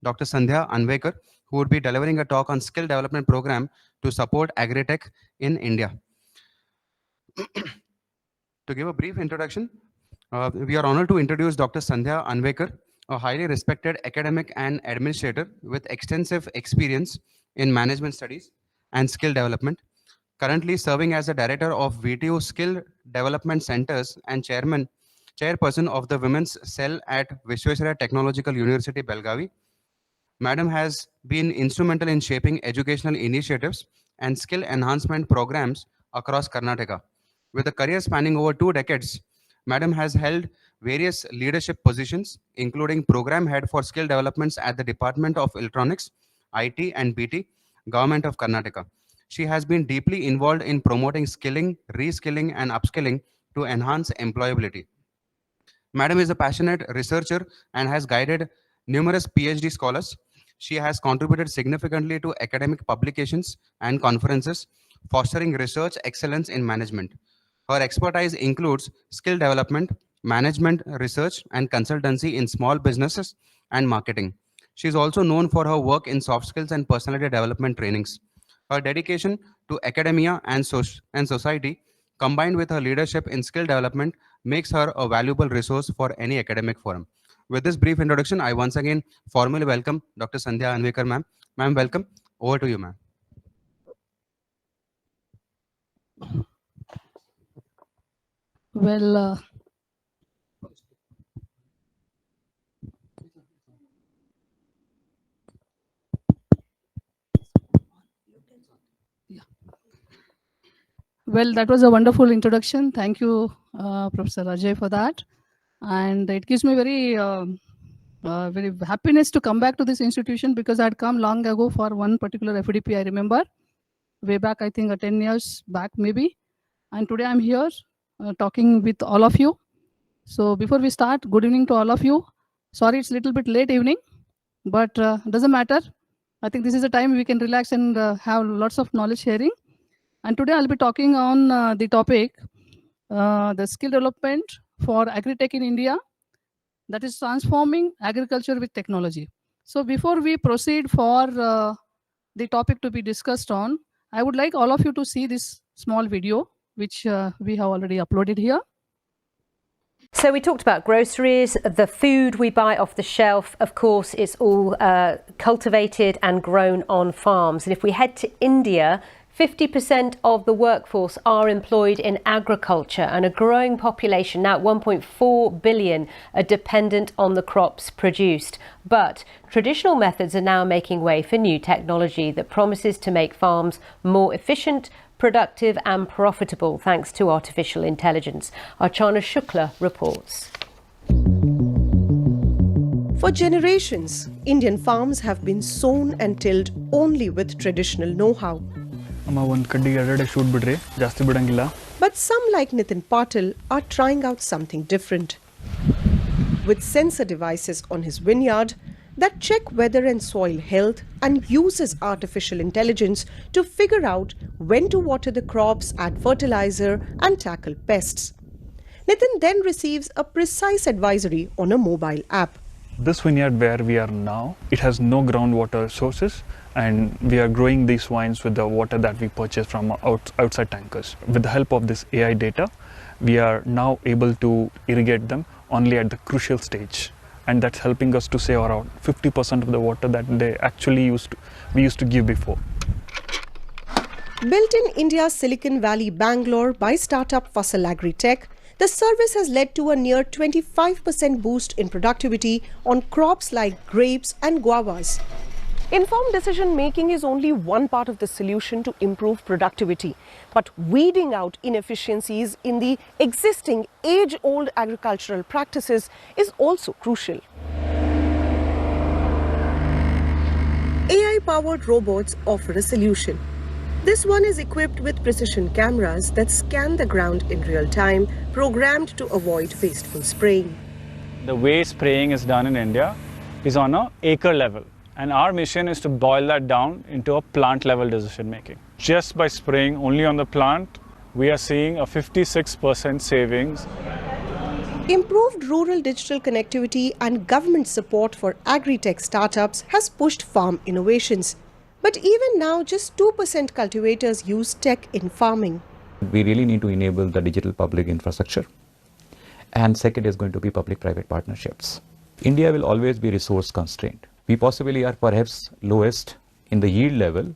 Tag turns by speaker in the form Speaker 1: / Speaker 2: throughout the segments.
Speaker 1: Dr. Sandhya Anvekar, who would be delivering a talk on skill development program to support Agritech in India. To give a brief introduction, we are honored to introduce Dr. Sandhya Anvekar, a highly respected academic and administrator with extensive experience in management studies and skill development, currently serving as the director of VTU Skill Development Centers and chairperson of the Women's Cell at Vishwesvaraya Technological University, Belgavi. Madam has been instrumental in shaping educational initiatives and skill enhancement programs across Karnataka. With a career spanning over 2 decades, Madam has held various leadership positions, including program head for skill developments at the Department of Electronics, IT and BT, Government of Karnataka. She has been deeply involved in promoting skilling, reskilling and upskilling to enhance employability. Madam is a passionate researcher and has guided numerous PhD scholars. She has contributed significantly to academic publications and conferences, fostering research excellence in management. Her expertise includes skill development, management, research, and consultancy in small businesses and marketing. She is also known for her work in soft skills and personality development trainings. Her dedication to academia and society, combined with her leadership in skill development, makes her a valuable resource for any academic forum. With this brief introduction, I once again formally welcome Dr. Sandhya Anvekar, ma'am. Ma'am, welcome. Over to you, ma'am.
Speaker 2: Well, Well, that was a wonderful introduction. Thank you, Professor Ajay, for that. And it gives me very happiness to come back to this institution because I had come long ago for one particular FDP, I remember, way back, I think 10 years back maybe. And today I'm here talking with all of you. So before we start, good evening to all of you. Sorry, it's a little bit late evening, but doesn't matter. I think this is a time we can relax and have lots of knowledge sharing. And today I'll be talking on the topic, the skill development for Agritech in India, that is transforming agriculture with technology. So before we proceed for the topic to be discussed on, I would like all of you to see this small video, which we have already uploaded here.
Speaker 3: So we talked about groceries. The food we buy off the shelf, of course, is all cultivated and grown on farms. And if we head to India, 50% of the workforce are employed in agriculture, and a growing population, now 1.4 billion, are dependent on the crops produced. But traditional methods are now making way for new technology that promises to make farms more efficient, productive and profitable thanks to artificial intelligence. Archana Shukla reports.
Speaker 4: For generations, Indian farms have been sown and tilled only with traditional know-how. But some, like Nitin Patil, are trying out something different. With sensor devices on his vineyard that check weather and soil health and uses artificial intelligence to figure out when to water the crops, add fertilizer and tackle pests. Nitin then receives a precise advisory on a mobile app.
Speaker 5: This vineyard where we are now, it has no groundwater sources, and we are growing these wines with the water that we purchase from outside tankers. With the help of this AI data, we are now able to irrigate them only at the crucial stage, and that's helping us to save around 50% of the water that we used to give before.
Speaker 4: Built in India's Silicon Valley, Bangalore by startup Fossil Agritech, the service has led to a near 25% boost in productivity on crops like grapes and guavas. Informed decision making is only one part of the solution to improve productivity, but weeding out inefficiencies in the existing age-old agricultural practices is also crucial. AI-powered robots offer a solution. This one is equipped with precision cameras that scan the ground in real time, programmed to avoid wasteful spraying.
Speaker 6: The way spraying is done in India is on an acre level. And our mission is to boil that down into a plant level decision making. Just by spraying only on the plant, we are seeing a 56% savings
Speaker 4: Improved rural digital connectivity and government support for agri-tech startups has pushed farm innovations. But even now, just 2% cultivators use tech in farming.
Speaker 7: We really need to enable the digital public infrastructure. And second is going to be public-private partnerships. India will always be resource constrained. We possibly are perhaps lowest in the yield level.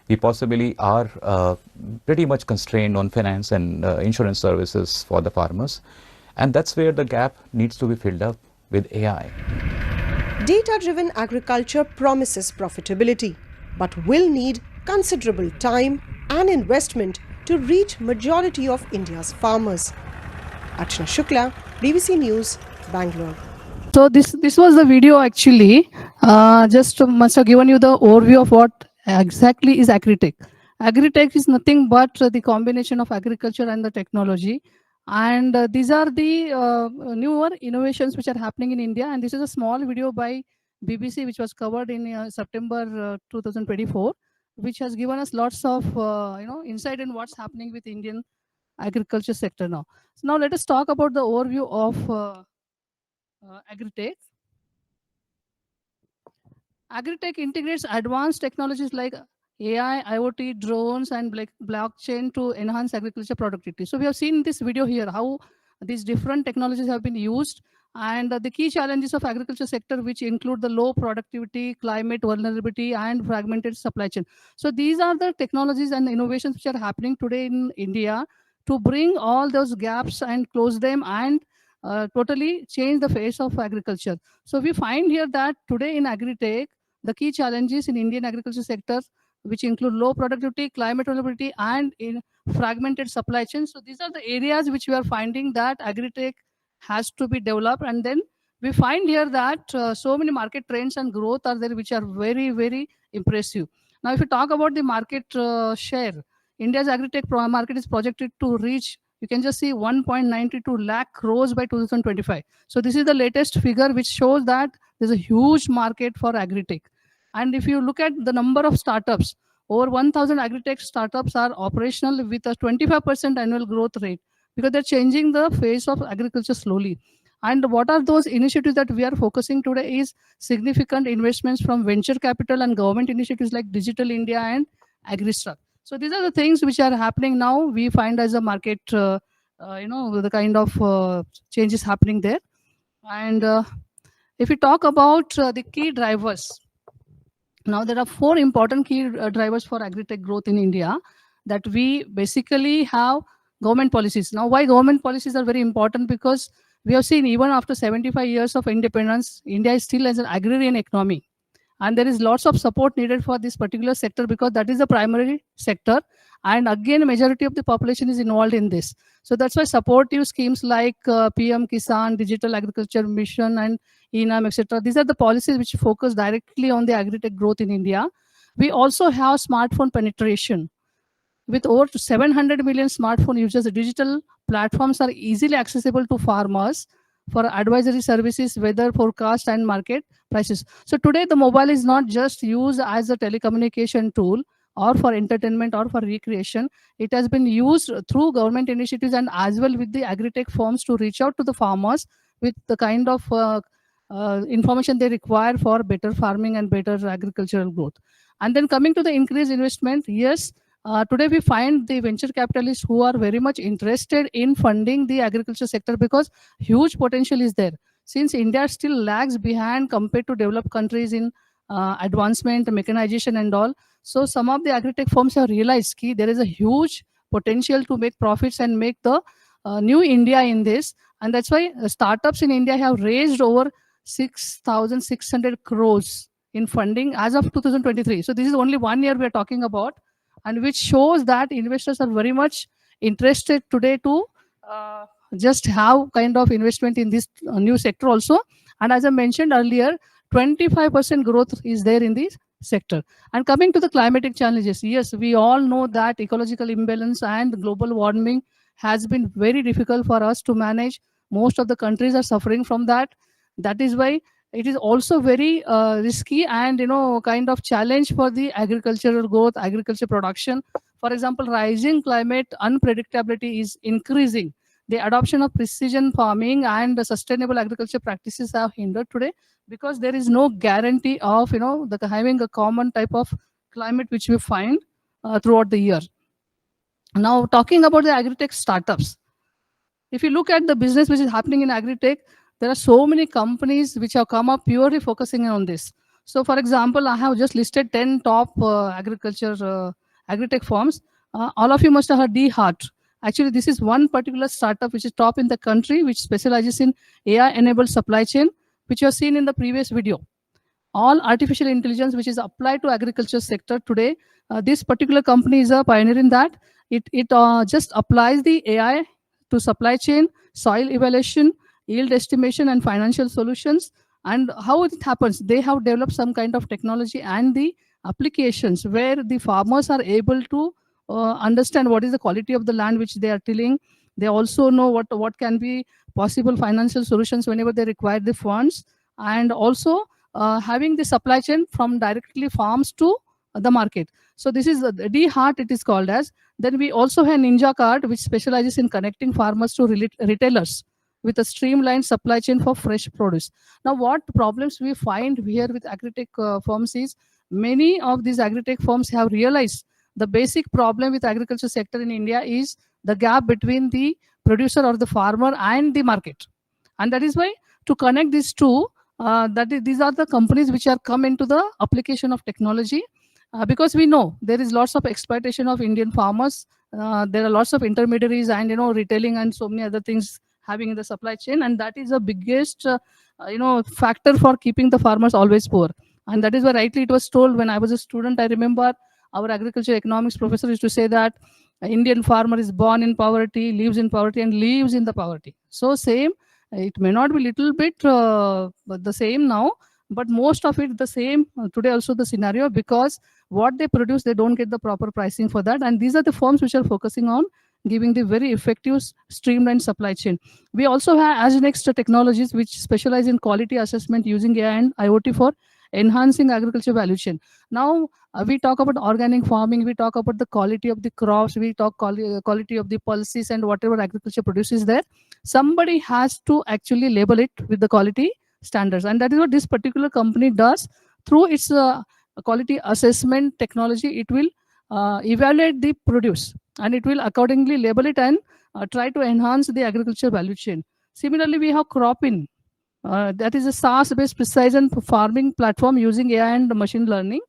Speaker 7: We possibly are pretty much constrained on finance and insurance services for the farmers. And that's where the gap needs to be filled up with AI.
Speaker 4: Data-driven agriculture promises profitability, but will need considerable time and investment to reach majority of India's farmers. Archana Shukla, BBC News, Bangalore.
Speaker 2: So this was the video actually. Just must have given you the overview of what exactly is Agritech. Agritech is nothing but the combination of agriculture and the technology. And these are the newer innovations which are happening in India. And this is a small video by BBC which was covered in September 2024, which has given us lots of insight in what's happening with Indian agriculture sector now. So now let us talk about the overview of Agritech. Agritech integrates advanced technologies like AI, IoT, drones, and blockchain to enhance agriculture productivity. So we have seen in this video here how these different technologies have been used, and the key challenges of agriculture sector, which include the low productivity, climate vulnerability, and fragmented supply chain. So these are the technologies and innovations which are happening today in India to bring all those gaps and close them and totally change the face of agriculture. So we find here that today in Agritech, the key challenges in Indian agriculture sector, which include low productivity, climate vulnerability, and in fragmented supply chains. So these are the areas which we are finding that Agritech has to be developed. And then we find here that so many market trends and growth are there, which are very, very impressive. Now, if you talk about the market share, India's Agritech market is projected to reach, you can just see 1.92 lakh crores by 2025. So this is the latest figure which shows that there's a huge market for Agritech. And if you look at the number of startups, over 1,000 Agritech startups are operational with a 25% annual growth rate because they're changing the face of agriculture slowly. And what are those initiatives that we are focusing today is significant investments from venture capital and government initiatives like Digital India and AgriStuck. So these are the things which are happening now. We find as a market, the kind of changes happening there. And if we talk about the key drivers, now there are four important key drivers for agri-tech growth in India that we basically have government policies. Now, why government policies are very important? Because we have seen even after 75 years of independence, India is still as an agrarian economy. And there is lots of support needed for this particular sector because that is the primary sector. And again, majority of the population is involved in this. So that's why supportive schemes like PM Kisan, Digital Agriculture Mission, and ENAM, etc. These are the policies which focus directly on the agri-tech growth in India. We also have smartphone penetration. With over 700 million smartphone users, digital platforms are easily accessible to farmers for advisory services, weather forecast, and market prices. So today, the mobile is not just used as a telecommunication tool or for entertainment or for recreation. It has been used through government initiatives and as well with the agri-tech firms to reach out to the farmers with the kind of information they require for better farming and better agricultural growth. And then coming to the increased investment, yes, today we find the venture capitalists who are very much interested in funding the agriculture sector because huge potential is there. Since India still lags behind compared to developed countries in advancement, mechanization and all. So some of the agri-tech firms have realized that there is a huge potential to make profits and make the new India in this. And that's why startups in India have raised over 6,600 crores in funding as of 2023. So this is only 1 year we are talking about, and which shows that investors are very much interested today to just have kind of investment in this new sector also. And as I mentioned earlier, 25% growth is there in this sector. And coming to the climatic challenges, yes, we all know that ecological imbalance and global warming has been very difficult for us to manage. Most of the countries are suffering from that. That is why it is also very risky and kind of challenge for the agricultural growth, agriculture production. For example, rising climate unpredictability is increasing the adoption of precision farming and sustainable agriculture practices have hindered today, because there is no guarantee of having a common type of climate which we find throughout the year. Now, talking about the agritech startups, if you look at the business which is happening in agritech, there are so many companies which have come up purely focusing on this. So, for example, I have just listed 10 top agritech firms. All of you must have heard D-Heart. Actually, this is one particular startup which is top in the country, which specializes in AI-enabled supply chain, which you have seen in the previous video. All artificial intelligence which is applied to agriculture sector today, this particular company is a pioneer in that. It just applies the AI to supply chain, soil evaluation, yield estimation, and financial solutions. And how it happens, they have developed some kind of technology and the applications where the farmers are able to understand what is the quality of the land which they are tilling. They also know what can be possible financial solutions whenever they require the funds, and also having the supply chain from directly farms to the market. So this is D-Heart, it is called as. Then we also have Ninja Cart, which specializes in connecting farmers to retailers with a streamlined supply chain for fresh produce. Now, what problems we find here with agritech firms is, many of these agritech firms have realized the basic problem with agriculture sector in India is the gap between the producer or the farmer and the market. And that is why, to connect these two, these are the companies which are come into the application of technology, because we know there is lots of exploitation of Indian farmers. There are lots of intermediaries and retailing and so many other things having in the supply chain, and that is the biggest factor for keeping the farmers always poor. And that is why rightly it was told when I was a student. I remember our agriculture economics professor used to say that Indian farmer is born in poverty, lives in poverty, and lives in the poverty. So same, it may not be little bit the same now, but most of it the same today also the scenario, because what they produce, they don't get the proper pricing for that. And these are the firms which are focusing on giving the very effective streamlined supply chain. We also have Agritech Technologies, which specialize in quality assessment using AI and IoT for enhancing agriculture value chain. Now, we talk about organic farming, we talk about the quality of the crops, we talk quality of the pulses and whatever agriculture produces there. Somebody has to actually label it with the quality standards, and that is what this particular company does. Through its quality assessment technology, it will evaluate the produce, and it will accordingly label it and try to enhance the agriculture value chain. Similarly, we have Cropin. That is a SaaS-based precision farming platform using AI and machine learning.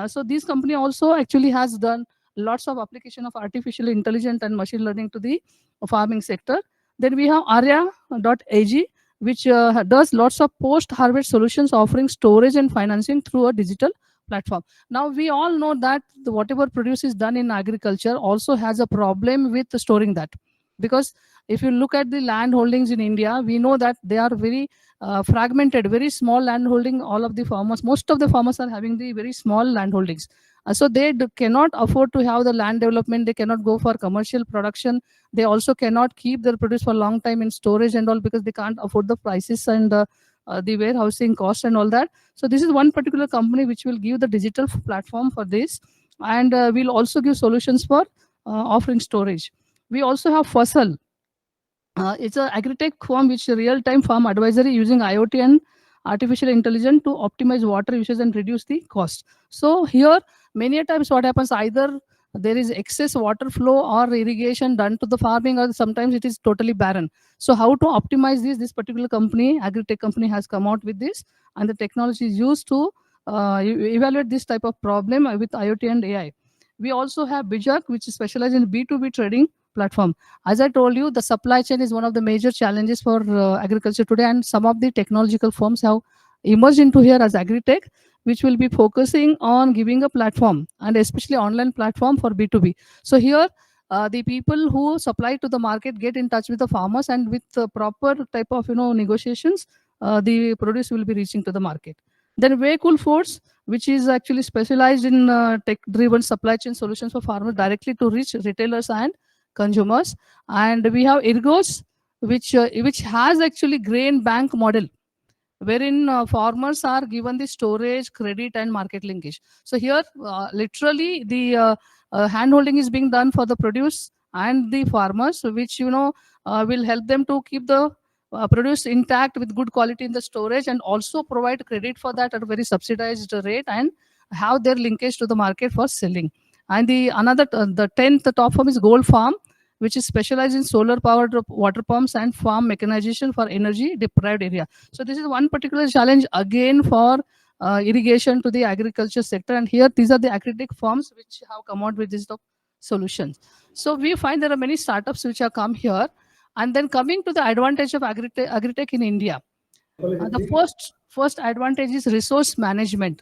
Speaker 2: So this company also actually has done lots of application of artificial intelligence and machine learning to the farming sector. Then we have Arya.ag, which does lots of post-harvest solutions, offering storage and financing through a digital platform. Now, we all know that whatever produce is done in agriculture also has a problem with storing that. Because if you look at the land holdings in India, we know that they are very fragmented, very small land holding. All of the farmers, most of the farmers are having the very small land holdings. So they cannot afford to have the land development. They cannot go for commercial production. They also cannot keep their produce for a long time in storage and all, because they can't afford the prices and the warehousing cost and all that. So this is one particular company which will give the digital platform for this, and will also give solutions for offering storage. We also have Fasal. It's an agritech firm which is real-time farm advisory using IoT and artificial intelligence to optimize water usage and reduce the cost. So here, many a times what happens, either there is excess water flow or irrigation done to the farming, or sometimes it is totally barren. So how to optimize this particular company, agritech company, has come out with this, and the technology is used to evaluate this type of problem with IoT and AI. We also have Bijak, which is specialized in B2B trading platform. As I told you, the supply chain is one of the major challenges for agriculture today, and some of the technological firms have emerged into here as Agritech, which will be focusing on giving a platform, and especially online platform for B2B. So here, the people who supply to the market get in touch with the farmers, and with the proper type of negotiations, the produce will be reaching to the market. Then Vehicle Force, which is actually specialized in tech-driven supply chain solutions for farmers directly to reach retailers and consumers. And we have Irgos, which has actually grain bank model, wherein farmers are given the storage, credit, and market linkage. So here, literally, the hand holding is being done for the produce, and the farmers, which will help them to keep the produce intact with good quality in the storage, and also provide credit for that at a very subsidized rate, and have their linkage to the market for selling. And the 10th top farm is Gold Farm, which is specialized in solar powered water pumps and farm mechanization for energy deprived area. So this is one particular challenge again for irrigation to the agriculture sector. And here these are the Agritech firms which have come out with these solutions. So we find there are many startups which have come here. And then coming to the advantage of Agritech in India, the first advantage is resource management,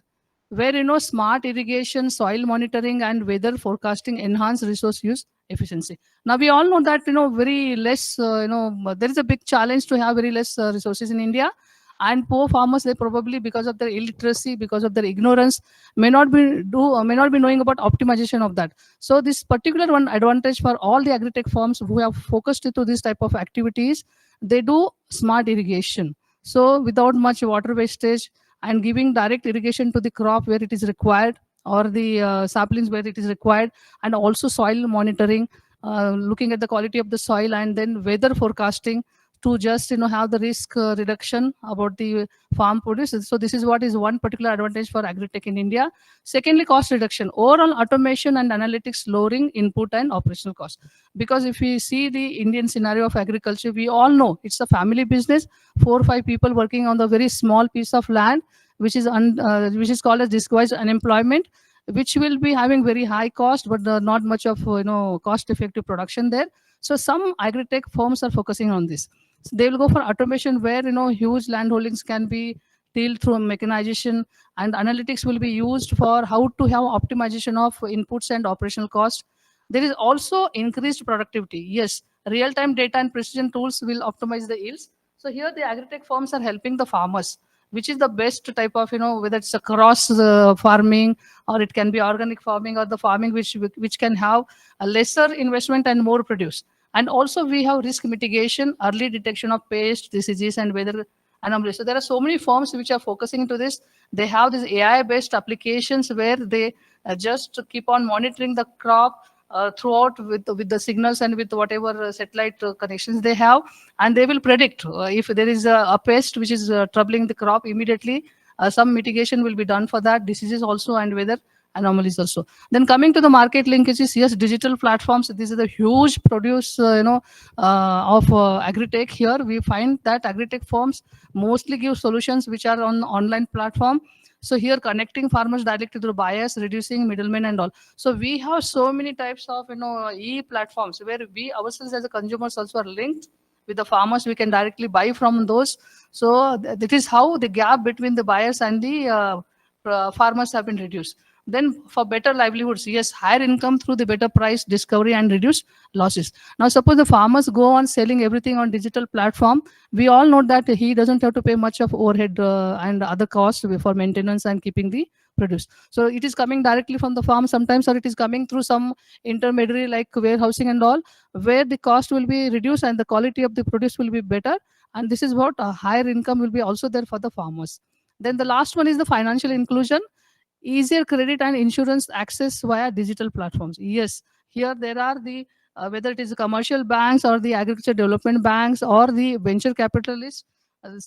Speaker 2: where smart irrigation, soil monitoring, and weather forecasting enhance resource use efficiency. Now we all know that very less there is a big challenge to have very less resources in India, and poor farmers, they probably, because of their illiteracy, because of their ignorance, may not be knowing about optimization of that. So this particular one advantage for all the Agritech firms who have focused into this type of activities, they do smart irrigation. So without much water wastage, and giving direct irrigation to the crop where it is required, or the saplings where it is required, and also soil monitoring, looking at the quality of the soil, and then weather forecasting to just have the risk reduction about the farm produce. So this is what is one particular advantage for Agritech in India. Secondly, cost reduction. Overall automation and analytics lowering input and operational cost. Because if we see the Indian scenario of agriculture, we all know it's a family business, 4 or 5 people working on the very small piece of land, which is called as disguised unemployment, which will be having very high cost, but not much of cost effective production there. So some Agritech firms are focusing on this. So they will go for automation, where huge land holdings can be tilled through mechanization, and analytics will be used for how to have optimization of inputs and operational cost. There is also increased productivity. Yes, real-time data and precision tools will optimize the yields. So here the Agritech firms are helping the farmers, which is the best type of whether it's a cross farming, or it can be organic farming, or the farming which can have a lesser investment and more produce. And also we have risk mitigation, early detection of pest, diseases, and weather anomalies. So there are so many firms which are focusing into this. They have these AI-based applications where they just keep on monitoring the crop throughout with the signals and with whatever satellite connections they have, and they will predict if there is a pest which is troubling the crop immediately. Some mitigation will be done for that, diseases also, and weather anomalies also. Then coming to the market linkages, yes, digital platforms. This is a huge produce, of Agritech. Here we find that Agritech firms mostly give solutions which are on online platform. So here connecting farmers directly to the buyers, reducing middlemen and all. So we have so many types of e-platforms where we ourselves as a consumers also are linked with the farmers. We can directly buy from those. So that is how the gap between the buyers and the farmers have been reduced. Then for better livelihoods, yes, higher income through the better price discovery and reduced losses. Now suppose the farmers go on selling everything on digital platform, we all know that he doesn't have to pay much of overhead and other costs for maintenance and keeping the produce. So it is coming directly from the farm sometimes, or it is coming through some intermediary like warehousing and all, where the cost will be reduced and the quality of the produce will be better. And this is what a higher income will be also there for the farmers. Then the last one is the financial inclusion, easier credit and insurance access via digital platforms. Yes, here there are the whether it is commercial banks or the agriculture development banks or the venture capitalists,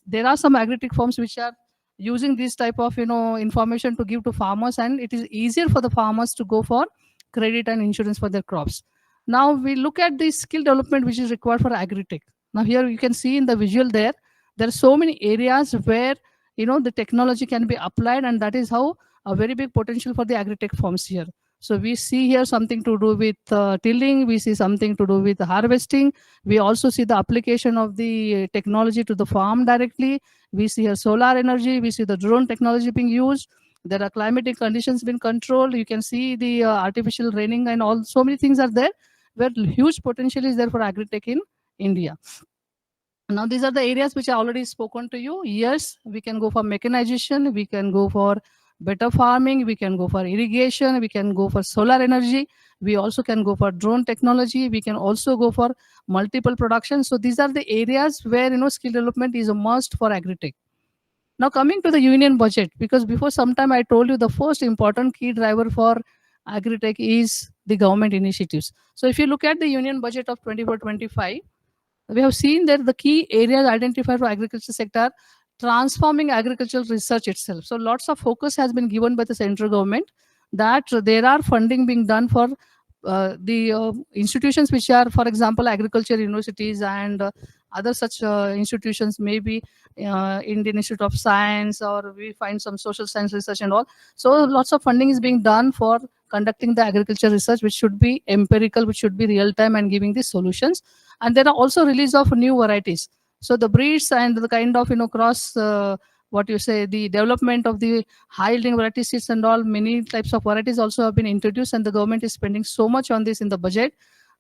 Speaker 2: there are some Agritech firms which are using this type of information to give to farmers, and it is easier for the farmers to go for credit and insurance for their crops. Now we look at the skill development which is required for Agritech. Now here you can see in the visual there are so many areas where the technology can be applied, and that is how a very big potential for the Agritech firms here. So we see here something to do with tilling, we see something to do with harvesting, we also see the application of the technology to the farm directly, we see here solar energy, we see the drone technology being used, there are climatic conditions being controlled, you can see the artificial raining, and all so many things are there where huge potential is there for Agritech in India. Now these are the areas which I already spoken to you. Yes, we can go for mechanization, we can go for better farming, we can go for irrigation, we can go for solar energy, we also can go for drone technology, we can also go for multiple production. So these are the areas where skill development is a must for Agritech. Now coming to the union budget, because before some time I told you the first important key driver for Agritech is the government initiatives. So if you look at the union budget of 24-25, we have seen that the key areas identified for agriculture sector, transforming agricultural research itself. So lots of focus has been given by the central government that there are funding being done for the institutions which are, for example, agriculture universities and other such institutions, maybe Indian Institute of Science, or we find some social science research and all. So lots of funding is being done for conducting the agriculture research, which should be empirical, which should be real time and giving the solutions. And there are also release of new varieties. So the breeds and the kind of cross what you say, the development of the high yielding variety seeds and all, many types of varieties also have been introduced, and the government is spending so much on this in the budget.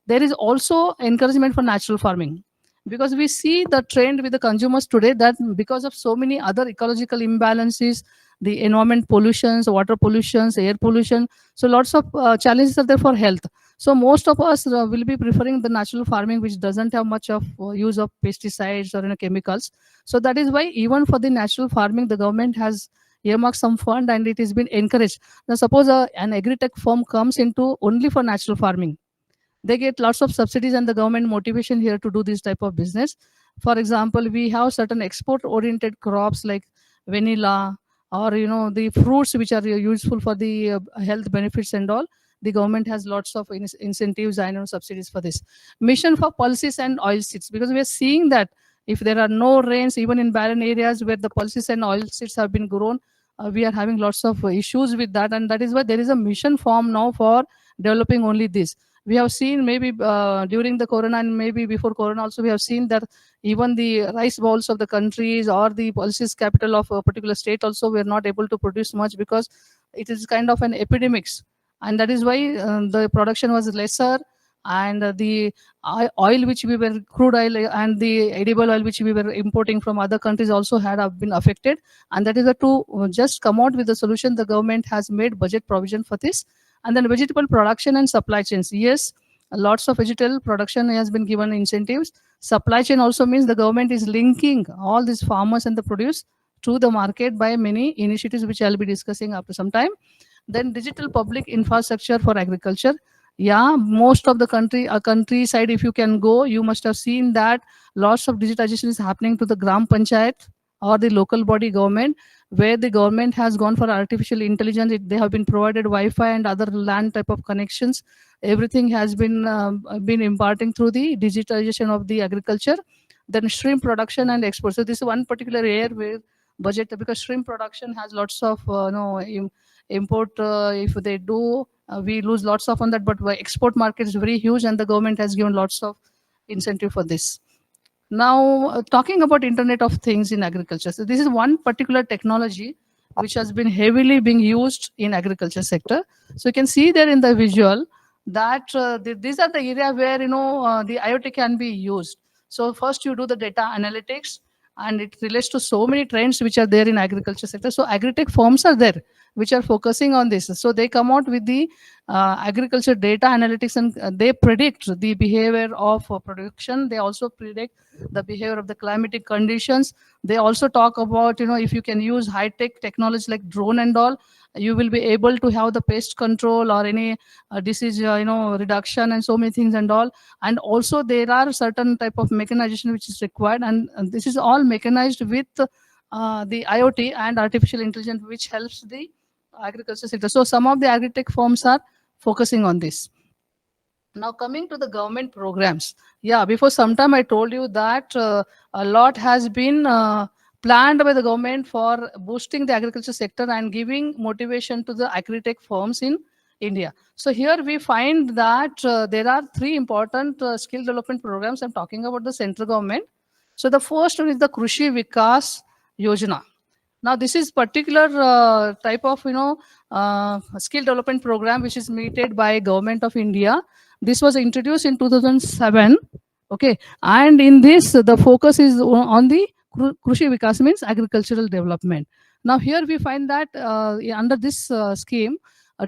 Speaker 2: There is also encouragement for natural farming, because we see the trend with the consumers today that because of so many other ecological imbalances, the environment pollutions, water pollutions, air pollution, so lots of challenges are there for health. So most of us will be preferring the natural farming, which doesn't have much of use of pesticides or chemicals. So that is why even for the natural farming, the government has earmarked some fund and it has been encouraged. Now suppose an agri-tech firm comes into only for natural farming, they get lots of subsidies and the government motivation here to do this type of business. For example, we have certain export oriented crops like vanilla, or the fruits which are useful for the health benefits and all. The government has lots of incentives and subsidies for this. Mission for pulses and oil seeds, because we are seeing that if there are no rains, even in barren areas where the pulses and oil seeds have been grown, we are having lots of issues with that, and that is why there is a mission form now for developing only this. We have seen maybe during the corona and maybe before corona also, we have seen that even the rice bowls of the countries or the pulses capital of a particular state also were not able to produce much, because it is kind of an epidemics, and that is why the production was lesser. And the oil which we were, crude oil and the edible oil which we were importing from other countries also had been affected. And that is why to just come out with a solution, the government has made budget provision for this. And then vegetable production and supply chains. Yes, lots of vegetable production has been given incentives. Supply chain also means the government is linking all these farmers and the produce to the market by many initiatives, which I'll be discussing after some time. Then digital public infrastructure for agriculture. Yeah, most of the countryside, if you can go, you must have seen that lots of digitization is happening to the gram panchayat or the local body government, where the government has gone for artificial intelligence. They have been provided Wi-Fi and other LAN type of connections. Everything has been imparting through the digitization of the agriculture. Then shrimp production and export. So this is one particular area where budget, because shrimp production has lots of import. If they do, we lose lots of on that, but export market is very huge, and the government has given lots of incentive for this. Now, talking about Internet of Things in agriculture. So this is one particular technology which has been heavily being used in agriculture sector. So you can see there in the visual that these are the area where the IoT can be used. So first you do the data analytics, and it relates to so many trends which are there in agriculture sector. So agri-tech firms are there which are focusing on this. So they come out with the agriculture data analytics, and they predict the behavior of production. They also predict the behavior of the climatic conditions. They also talk about, if you can use high-tech technology like drone and all, you will be able to have the pest control or any disease, reduction and so many things and all. And also there are certain type of mechanization which is required, and this is all mechanized with the IoT and artificial intelligence, which helps the agriculture sector. So some of the agri-tech firms are focusing on this. Now coming to the government programs. Yeah, before some time I told you that a lot has been planned by the government for boosting the agriculture sector and giving motivation to the agri-tech firms in India. So here we find that there are three important skill development programs. I'm talking about the central government. So the first one is the Krushi Vikas Yojana. Now this is particular type of skill development program which is meted by Government of India. This was introduced in 2007. Okay, and in this the focus is on the Krushi Vikas, means agricultural development. Now here we find that under this scheme,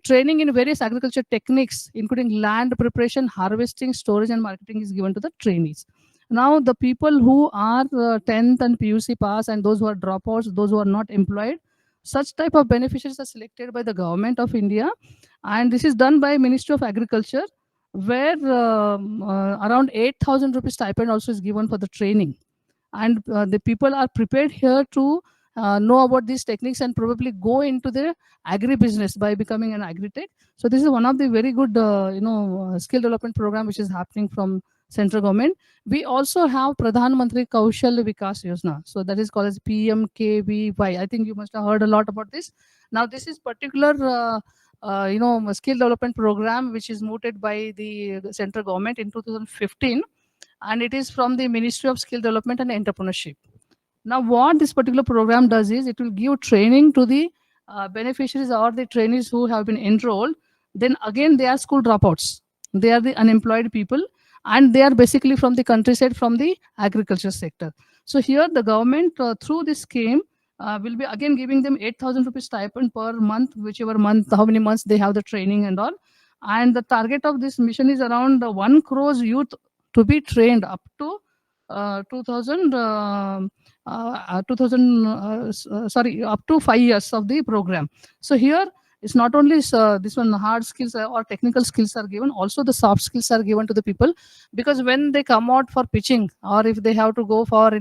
Speaker 2: training in various agriculture techniques, including land preparation, harvesting, storage, and marketing, is given to the trainees. Now the people who are 10th and PUC pass, and those who are dropouts, those who are not employed, Such type of beneficiaries are selected by the government of India, and this is done by Ministry of Agriculture, where around 8,000 rupees stipend also is given for the training. And the people are prepared here to know about these techniques and probably go into the agribusiness by becoming an agritech. So this is one of the very good skill development program which is happening from central government. We also have Pradhan Mantri Kaushal Vikas Yojana, so that is called as PMKVY. I think you must have heard a lot about this. Now this is particular skill development program which is mooted by the central government in 2015, and it is from the Ministry of Skill Development and Entrepreneurship. Now, what this particular program does is it will give training to the beneficiaries or the trainees who have been enrolled. Then again, they are school dropouts. They are the unemployed people, and they are basically from the countryside, from the agriculture sector. So here, the government through this scheme will be again giving them 8,000 rupees stipend per month, whichever month, how many months they have the training and all. And the target of this mission is around 1 crore youth to be trained up to 2000 sorry, up to 5 years of the program. So here it's not only this one hard skills or technical skills are given, also the soft skills are given to the people, because when they come out for pitching, or if they have to go for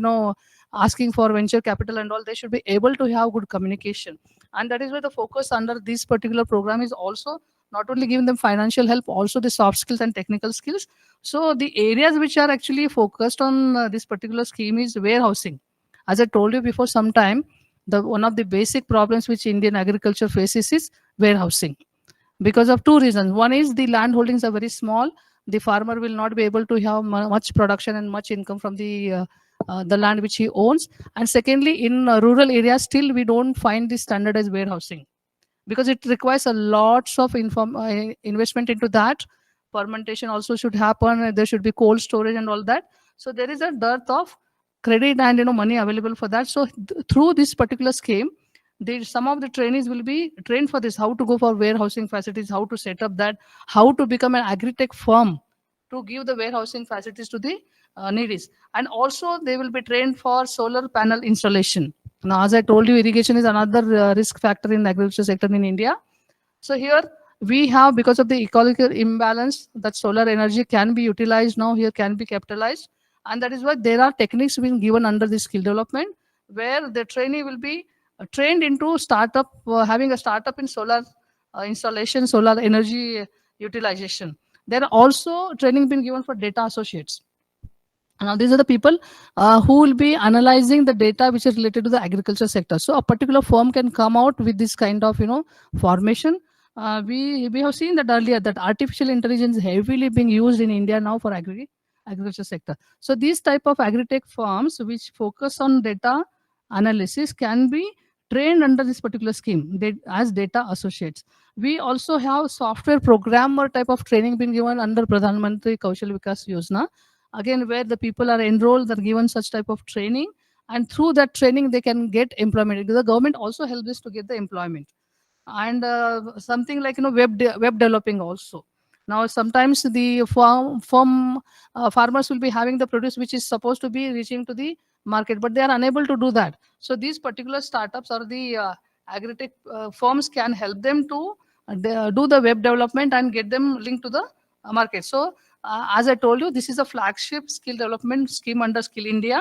Speaker 2: asking for venture capital and all, they should be able to have good communication. And that is why the focus under this particular program is also not only giving them financial help, also the soft skills and technical skills. So the areas which are actually focused on this particular scheme is warehousing. As I told you before some time, one of the basic problems which Indian agriculture faces is warehousing, because of two reasons. One is the land holdings are very small. The farmer will not be able to have much production and much income from the land which he owns. And secondly, in rural areas, still we don't find the standardized warehousing, because it requires a lots of investment into that. Fermentation also should happen. There should be cold storage and all that. So there is a dearth of credit and money available for that. So through this particular scheme, some of the trainees will be trained for this, how to go for warehousing facilities, how to set up that, how to become an agritech firm to give the warehousing facilities to the needies. And also they will be trained for solar panel installation. Now, as I told you, irrigation is another risk factor in the agriculture sector in India. So here we have, because of the ecological imbalance, that solar energy can be utilized now, here can be capitalized. And that is why there are techniques being given under the skill development, where the trainee will be trained into startup, having a startup in solar installation, solar energy utilization. There are also training being given for data associates. Now, these are the people who will be analyzing the data which is related to the agriculture sector. So a particular firm can come out with this kind of, formation. We have seen that earlier, that artificial intelligence is heavily being used in India now for agriculture sector. So these type of agritech firms which focus on data analysis can be trained under this particular scheme as data associates. We also have software programmer type of training being given under Pradhan Mantri Kaushal Vikas Yojana. Again, where the people are enrolled, they're given such type of training, and through that training they can get employment. The government also helps us to get the employment. And something like web developing also. Now sometimes the farmers will be having the produce which is supposed to be reaching to the market, but they are unable to do that. So these particular startups or the agritech firms can help them to do the web development and get them linked to the market. So as I told you, this is a flagship skill development scheme under Skill India,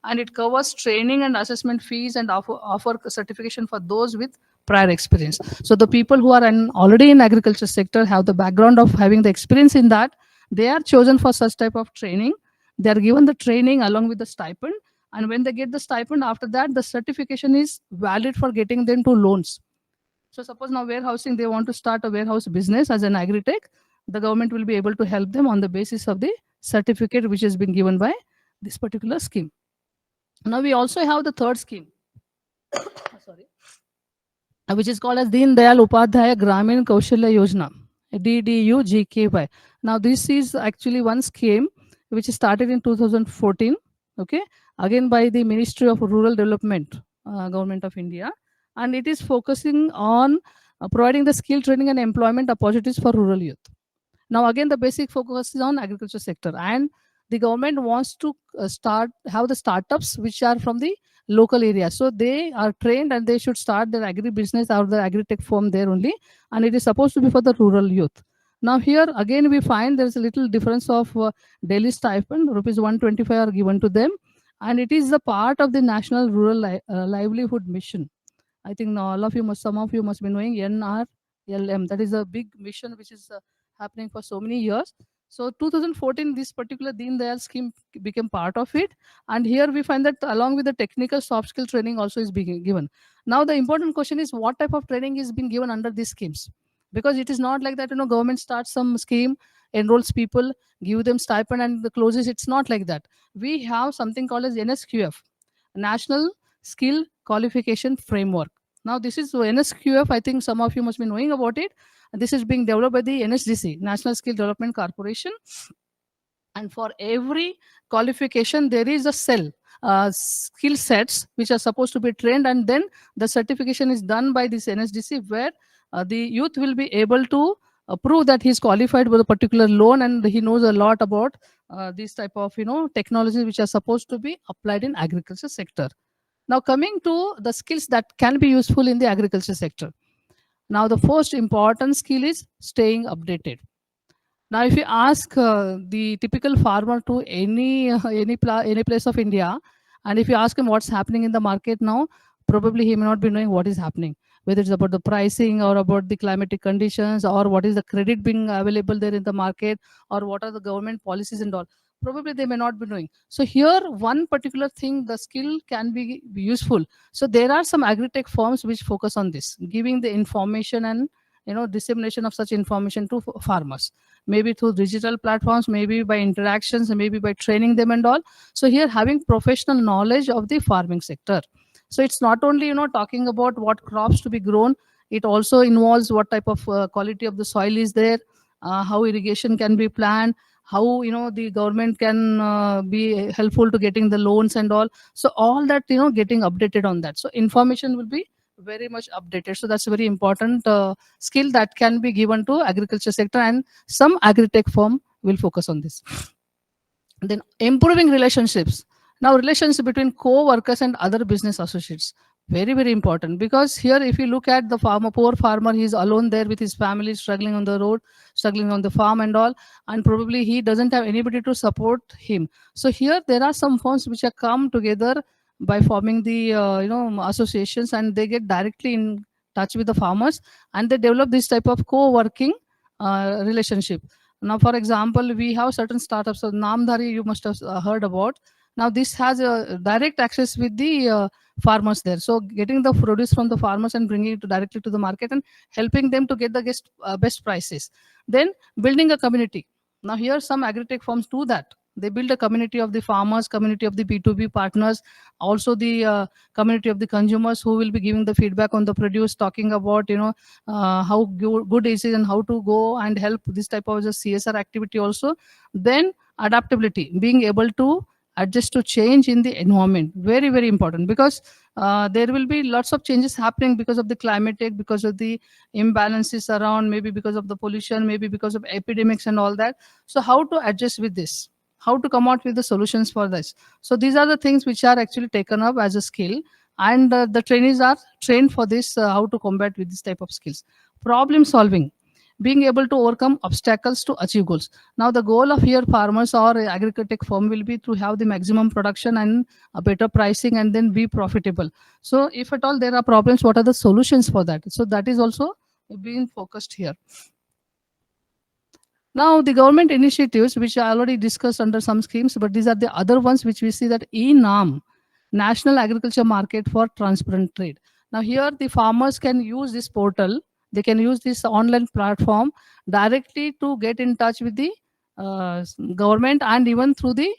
Speaker 2: and it covers training and assessment fees and offer certification for those with prior experience. So the people who are already in agriculture sector, have the background of having the experience in that, they are chosen for such type of training. They are given the training along with the stipend, and when they get the stipend, after that the certification is valid for getting them to loans. So suppose now warehousing, they want to start a warehouse business as an agritech, the government will be able to help them on the basis of the certificate which has been given by this particular scheme. Now we also have the third scheme, which is called as Deen Dayal Upadhyaya Gramin Kaushalya Yojana, DDUGKY. Now this is actually one scheme which started in 2014, okay, again by the Ministry of Rural Development, Government of India, and it is focusing on providing the skill training and employment opportunities for rural youth. Now again, the basic focus is on agriculture sector, and the government wants to have the startups which are from the local area. So they are trained and they should start their agri business or the agri-tech firm there only, and it is supposed to be for the rural youth. Now here again we find there is a little difference of daily stipend, rupees 125 are given to them, and it is the part of the National Rural Livelihood Mission. I think now all of you must, some of you must be knowing NRLM. That is a big mission which is happening for so many years. So 2014, this particular Deen Dayal scheme became part of it. And here we find that along with the technical soft skill training also is being given. Now the important question is what type of training is being given under these schemes? Because it is not like that, government starts some scheme, enrolls people, give them stipend and closes. It's not like that. We have something called as NSQF, National Skill Qualification Framework. Now this is NSQF. I think some of you must be knowing about it. This is being developed by the NSDC, National Skill Development Corporation. And for every qualification, there is a cell, skill sets which are supposed to be trained, and then the certification is done by this NSDC, where the youth will be able to prove that he is qualified with a particular loan and he knows a lot about these type of technologies which are supposed to be applied in agriculture sector. Now coming to the skills that can be useful in the agriculture sector. Now the first important skill is staying updated. Now, if you ask the typical farmer to any place of India, and if you ask him what's happening in the market now, probably he may not be knowing what is happening, whether it's about the pricing or about the climatic conditions or what is the credit being available there in the market or what are the government policies and all. Probably they may not be knowing. So here, one particular thing, the skill can be useful. So there are some agri-tech firms which focus on this, giving the information and dissemination of such information to farmers, maybe through digital platforms, maybe by interactions, maybe by training them and all. So here having professional knowledge of the farming sector. So it's not only talking about what crops to be grown, it also involves what type of quality of the soil is there, how irrigation can be planned, how the government can be helpful to getting the loans and all. So all that getting updated on that. So information will be very much updated. So that's a very important skill that can be given to agriculture sector, and some agri-tech firm will focus on this. Then improving relationships. Now relations between co-workers and other business associates, very, very important, because here if you look at the farmer, poor farmer, he's alone there with his family, struggling on the road, struggling on the farm and all, and probably he doesn't have anybody to support him. So here there are some firms which have come together by forming the associations, and they get directly in touch with the farmers and they develop this type of co-working relationship. Now for example, we have certain startups, so Namdhari you must have heard about. Now this has a direct access with the farmers there, so getting the produce from the farmers and bringing it directly to the market and helping them to get the best prices. Then building a community. Now here some agri-tech firms do that. They build a community of the farmers, community of the B2B partners, also the community of the consumers who will be giving the feedback on the produce, talking about how good is it and how to go and help this type of CSR activity also. Then adaptability, being able to adjust to change in the environment, very, very important, because there will be lots of changes happening because of the climate, because of the imbalances around, maybe because of the pollution, maybe because of epidemics and all that. So how to adjust with this, how to come out with the solutions for this. So these are the things which are actually taken up as a skill, and the trainees are trained for this, how to combat with this type of skills. Problem solving, being able to overcome obstacles to achieve goals. Now the goal of here farmers or agri-tech firm will be to have the maximum production and a better pricing and then be profitable. So if at all there are problems, what are the solutions for that? So that is also being focused here. Now the government initiatives which I already discussed under some schemes, but these are the other ones which we see, that ENAM, National Agriculture Market for Transparent Trade. Now here the farmers can use this portal, they can use this online platform directly to get in touch with the government, and even through the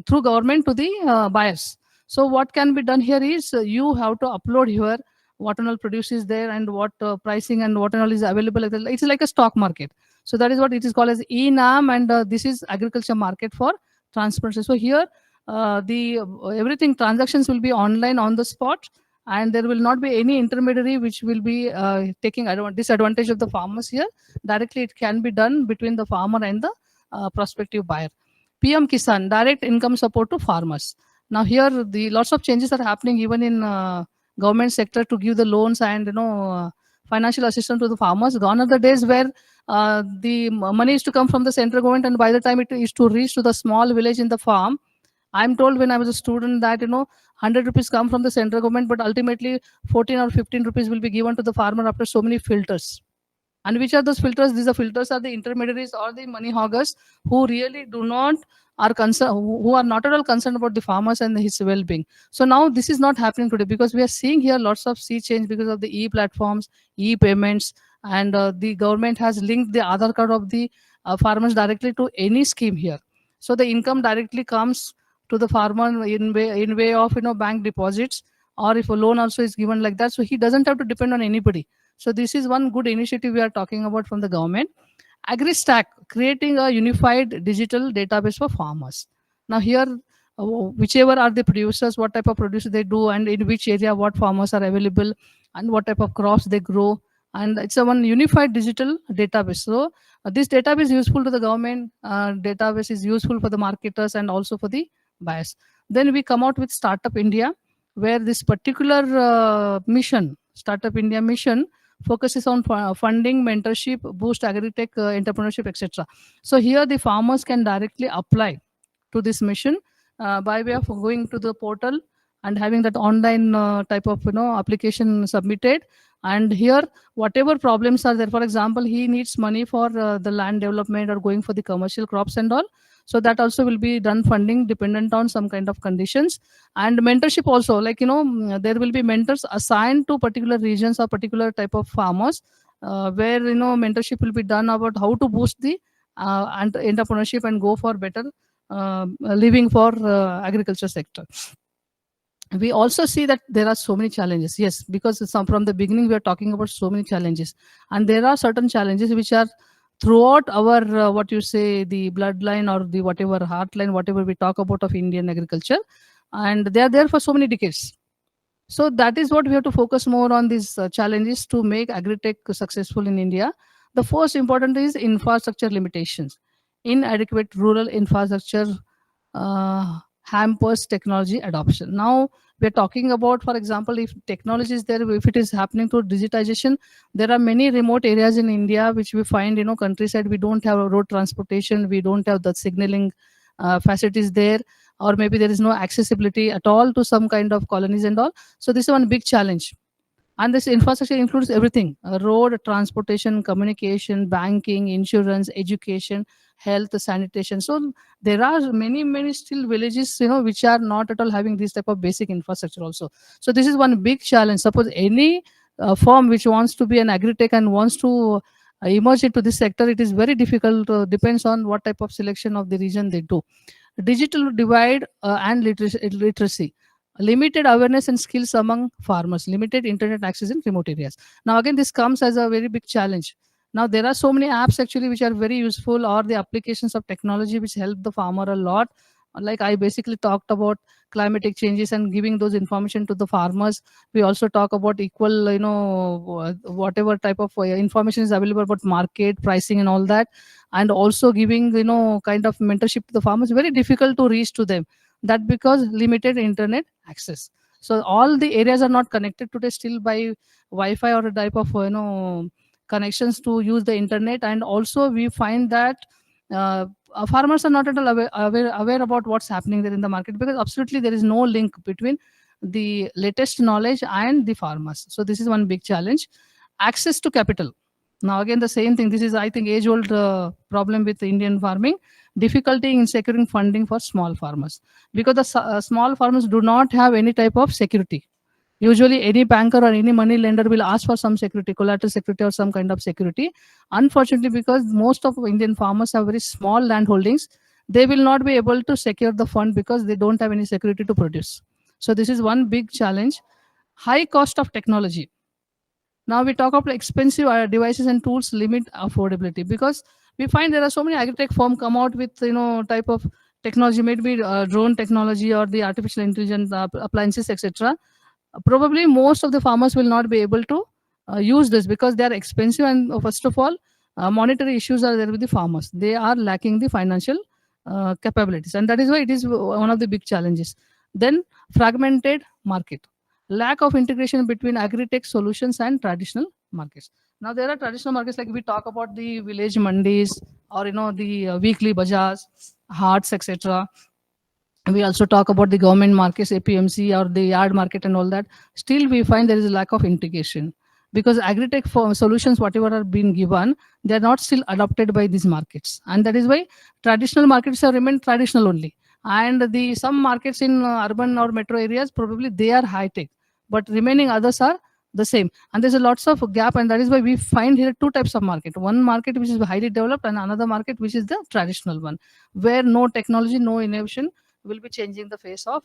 Speaker 2: through government to the buyers. So what can be done here is you have to upload your what and all produce is there and what pricing and what and all is available. It's like a stock market. So that is what it is called as ENAM, and this is agriculture market for transparency. So here everything transactions will be online on the spot, and there will not be any intermediary which will be taking disadvantage of the farmers here. Directly it can be done between the farmer and the prospective buyer. PM Kisan, direct income support to farmers. Now here the lots of changes are happening even in government sector to give the loans and financial assistance to the farmers. Gone are the days where the money is to come from the central government, and by the time it is to reach to the small village in the farm, I'm told when I was a student that 100 rupees come from the central government, but ultimately 14 or 15 rupees will be given to the farmer after so many filters. And which are those filters? These are filters are the intermediaries or the money hoggers who really do not are concerned, who are not at all concerned about the farmers and his well-being. So now this is not happening today because we are seeing here lots of sea change because of the e-platforms, e-payments, and the government has linked the Aadhaar card of the farmers directly to any scheme here. So the income directly comes to the farmer in way of bank deposits, or if a loan also is given like that, so he doesn't have to depend on anybody. So this is one good initiative we are talking about from the government. AgriStack, creating a unified digital database for farmers. Now here, whichever are the producers, what type of produce they do, and in which area what farmers are available, and what type of crops they grow, and it's a one unified digital database. So this database is useful to the government, database is useful for the marketers and also for the buyers. Then we come out with Startup India, where this particular mission, Startup India mission, focuses on funding, mentorship, boost agritech entrepreneurship, etc. So here the farmers can directly apply to this mission by way of going to the portal and having that online type of application submitted. And here whatever problems are there, for example, he needs money for the land development or going for the commercial crops and all, so that also will be done funding dependent on some kind of conditions. And mentorship also, like there will be mentors assigned to particular regions or particular type of farmers, where mentorship will be done about how to boost the entrepreneurship and go for better living for agriculture sector. We also see that there are so many challenges. Yes, because from the beginning we are talking about so many challenges, and there are certain challenges which are throughout our what you say, the bloodline or the whatever heartline, whatever we talk about of Indian agriculture, and they are there for so many decades. So that is what we have to focus more on, these challenges to make agritech successful in India. The first important is infrastructure limitations. Inadequate rural infrastructure hampers technology adoption. Now we are talking about, for example, if technology is there, if it is happening through digitization, there are many remote areas in India which we find, countryside, we don't have road transportation, we don't have the signaling facilities there, or maybe there is no accessibility at all to some kind of colonies and all. So this is one big challenge. And this infrastructure includes everything: road, transportation, communication, banking, insurance, education, health, sanitation. So there are many still villages, which are not at all having this type of basic infrastructure also. So this is one big challenge. Suppose any firm which wants to be an agritech and wants to emerge into this sector, it is very difficult. Depends on what type of selection of the region they do. Digital divide and literacy. Limited awareness and skills among farmers, limited internet access in remote areas. Now again, this comes as a very big challenge. Now there are so many apps actually which are very useful, or the applications of technology which help the farmer a lot. Like I basically talked about climatic changes and giving those information to the farmers. We also talk about equal, whatever type of information is available about market pricing and all that, and also giving kind of mentorship to the farmers. Very difficult to reach to them, that because limited internet access. So all the areas are not connected today still by Wi-Fi or a type of connections to use the internet. And also we find that farmers are not at all aware about what's happening there in the market, because absolutely there is no link between the latest knowledge and the farmers. So this is one big challenge. Access to capital. Now again, the same thing. This is, I think, age-old problem with Indian farming. Difficulty in securing funding for small farmers, because the small farmers do not have any type of security. Usually any banker or any money lender will ask for some security, collateral security or some kind of security. Unfortunately, because most of Indian farmers have very small land holdings, they will not be able to secure the fund because they don't have any security to produce. So this is one big challenge. High cost of technology. Now we talk about expensive devices and tools limit affordability, because we find there are so many agritech firms come out with type of technology, maybe drone technology or the artificial intelligence appliances, etc. Probably most of the farmers will not be able to use this because they are expensive, and first of all, monetary issues are there with the farmers. They are lacking the financial capabilities, and that is why it is one of the big challenges. Then fragmented market, lack of integration between agri-tech solutions and traditional markets. Now there are traditional markets, like we talk about the village mandis, or the weekly bazaars, haats, etc. We also talk about the government markets, APMC, or the yard market and all that. Still we find there is a lack of integration, because agri-tech solutions, whatever are being given, they are not still adopted by these markets, and that is why traditional markets have remained traditional only. And the some markets in urban or metro areas, probably they are high tech, but remaining others are the same, and there's a lots of gap. And that is why we find here two types of market: one market which is highly developed, and another market which is the traditional one, where no technology, no innovation will be changing the face of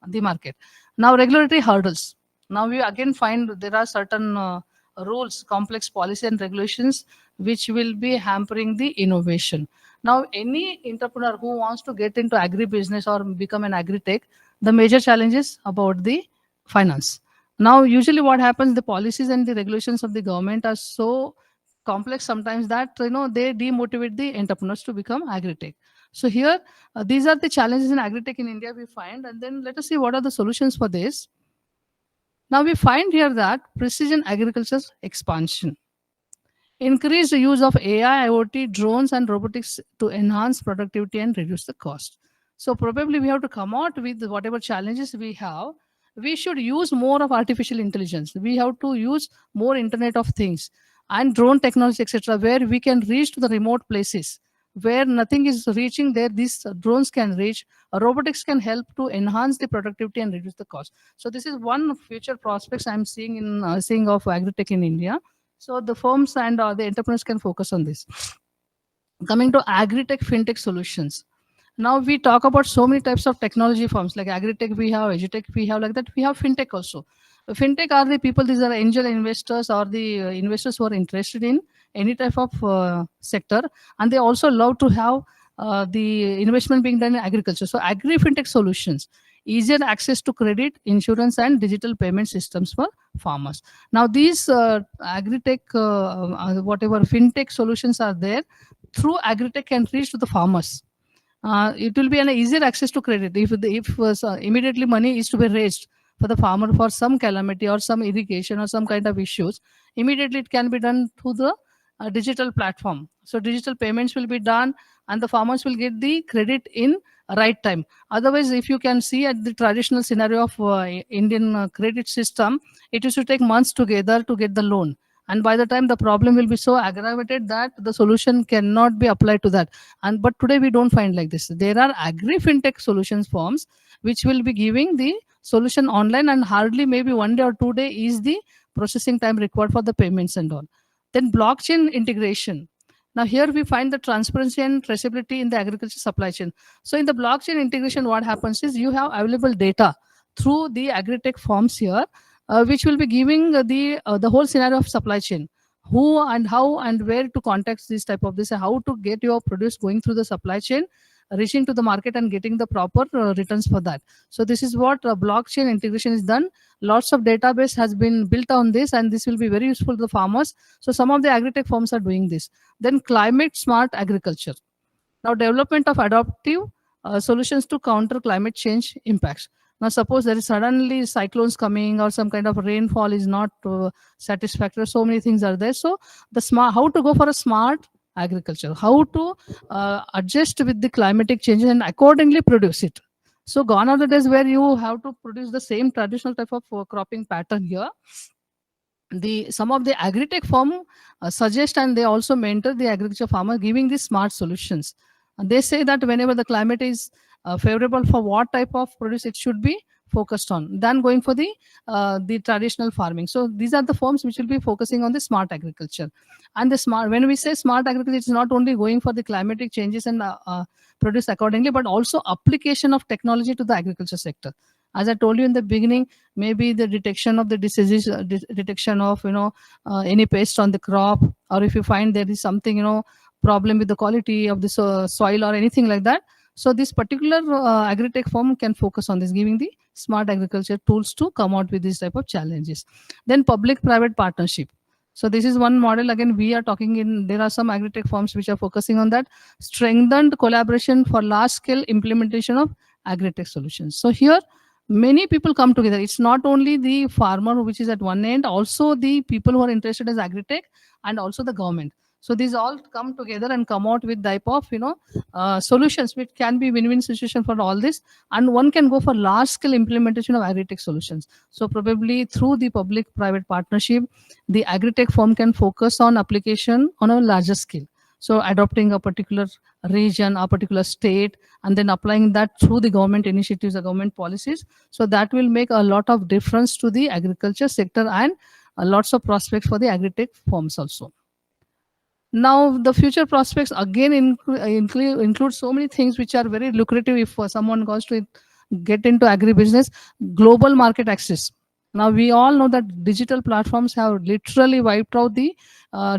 Speaker 2: the market. Now, regulatory hurdles. Now we again find there are certain rules, complex policy and regulations, which will be hampering the innovation. Now, any entrepreneur who wants to get into agribusiness or become an agri-tech, the major challenge is about the finance. Now, usually what happens, the policies and the regulations of the government are so complex sometimes that they demotivate the entrepreneurs to become agri-tech. So here, these are the challenges in agri-tech in India we find, and then let us see what are the solutions for this. Now we find here that precision agriculture expansion, increase the use of AI, IoT, drones, and robotics to enhance productivity and reduce the cost. So probably we have to come out with whatever challenges we have. We should use more of artificial intelligence. We have to use more Internet of Things and drone technology, etc., where we can reach to the remote places where nothing is reaching there. These drones can reach. Robotics can help to enhance the productivity and reduce the cost. So this is one future prospects I'm seeing in seeing of agri-tech in India. So the firms and the entrepreneurs can focus on this. Coming to agri-tech fintech solutions. Now we talk about so many types of technology firms, like agri-tech we have, edutech we have, like that we have fintech also. Fintech are the people, these are angel investors or the investors who are interested in any type of sector, and they also love to have the investment being done in agriculture. So agri-fintech solutions, easier access to credit, insurance, and digital payment systems for farmers. Now these agri-tech, whatever fintech solutions are there, through agri-tech can reach to the farmers. It will be an easier access to credit. If immediately money is to be raised for the farmer for some calamity or some irrigation or some kind of issues, immediately it can be done through the digital platform. So digital payments will be done, and the farmers will get the credit in right time. Otherwise, if you can see at the traditional scenario of Indian credit system, it used to take months together to get the loan, and by the time the problem will be so aggravated that the solution cannot be applied to that. And but today we don't find like this. There are agri fintech solutions firms which will be giving the solution online, and hardly maybe 1 day or 2 day is the processing time required for the payments and all. Then blockchain integration. Now here we find the transparency and traceability in the agriculture supply chain. So in the blockchain integration, what happens is you have available data through the agri-tech firms here, which will be giving the whole scenario of supply chain, who and how and where to contact this type of this, how to get your produce going through the supply chain, reaching to the market and getting the proper returns for that. So this is what blockchain integration is done. Lots of database has been built on this, and this will be very useful to the farmers. So some of the agri-tech firms are doing this. Then climate smart agriculture. Now development of adaptive solutions to counter climate change impacts. Now suppose there is suddenly cyclones coming or some kind of rainfall is not satisfactory. So many things are there. So the smart, how to go for a smart agriculture, how to adjust with the climatic changes and accordingly produce it. So gone are the days where you have to produce the same traditional type of cropping pattern here. Some of the agri-tech firm suggest, and they also mentor the agriculture farmer, giving these smart solutions. And they say that whenever the climate is favorable for what type of produce it should be focused on, than going for the traditional farming. So these are the firms which will be focusing on the smart agriculture. And the smart, when we say smart agriculture, it's not only going for the climatic changes and produce accordingly, but also application of technology to the agriculture sector. As I told you in the beginning, maybe the detection of the diseases, detection of any pest on the crop, or if you find there is something problem with the quality of the soil or anything like that. So this particular agri-tech firm can focus on this, giving the smart agriculture tools to come out with these type of challenges. Then public-private partnership. So this is one model. Again, we are talking in, there are some agri-tech firms which are focusing on that. Strengthened collaboration for large-scale implementation of Agritech solutions. So here many people come together. It's not only the farmer which is at one end, also the people who are interested as Agritech, and also the government. So these all come together and come out with type of solutions which can be win-win situation for all this, and one can go for large scale implementation of Agritech solutions. So probably through the public private partnership, the Agritech firm can focus on application on a larger scale. So adopting a particular region, a particular state, and then applying that through the government initiatives, the government policies. So that will make a lot of difference to the agriculture sector, and lots of prospects for the Agritech firms also. Now the future prospects again include so many things which are very lucrative if someone goes to get into agribusiness. Global market access. Now we all know that digital platforms have literally wiped out the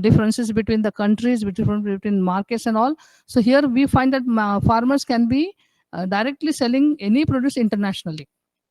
Speaker 2: differences between the countries, between markets and all. So here we find that farmers can be directly selling any produce internationally.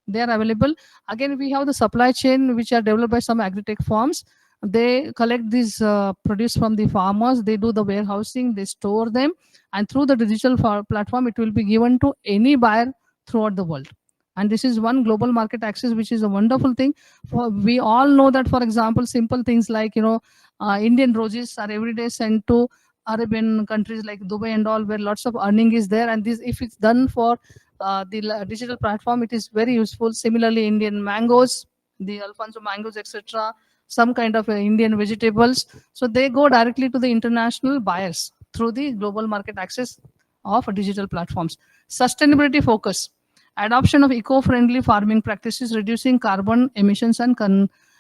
Speaker 2: They are available. Again, we have the supply chain which are developed by some agritech firms. They collect these produce from the farmers, they do the warehousing, they store them, and through the digital platform it will be given to any buyer throughout the world. And this is one global market access, which is a wonderful thing. We all know that, for example, simple things like Indian roses are every day sent to Arabian countries like Dubai and all, where lots of earning is there, and this, if it's done for the digital platform, it is very useful. Similarly, Indian mangoes, the Alfonso mangoes, etc., some kind of Indian vegetables. So they go directly to the international buyers through the global market access of digital platforms. Sustainability focus, adoption of eco-friendly farming practices, reducing carbon emissions and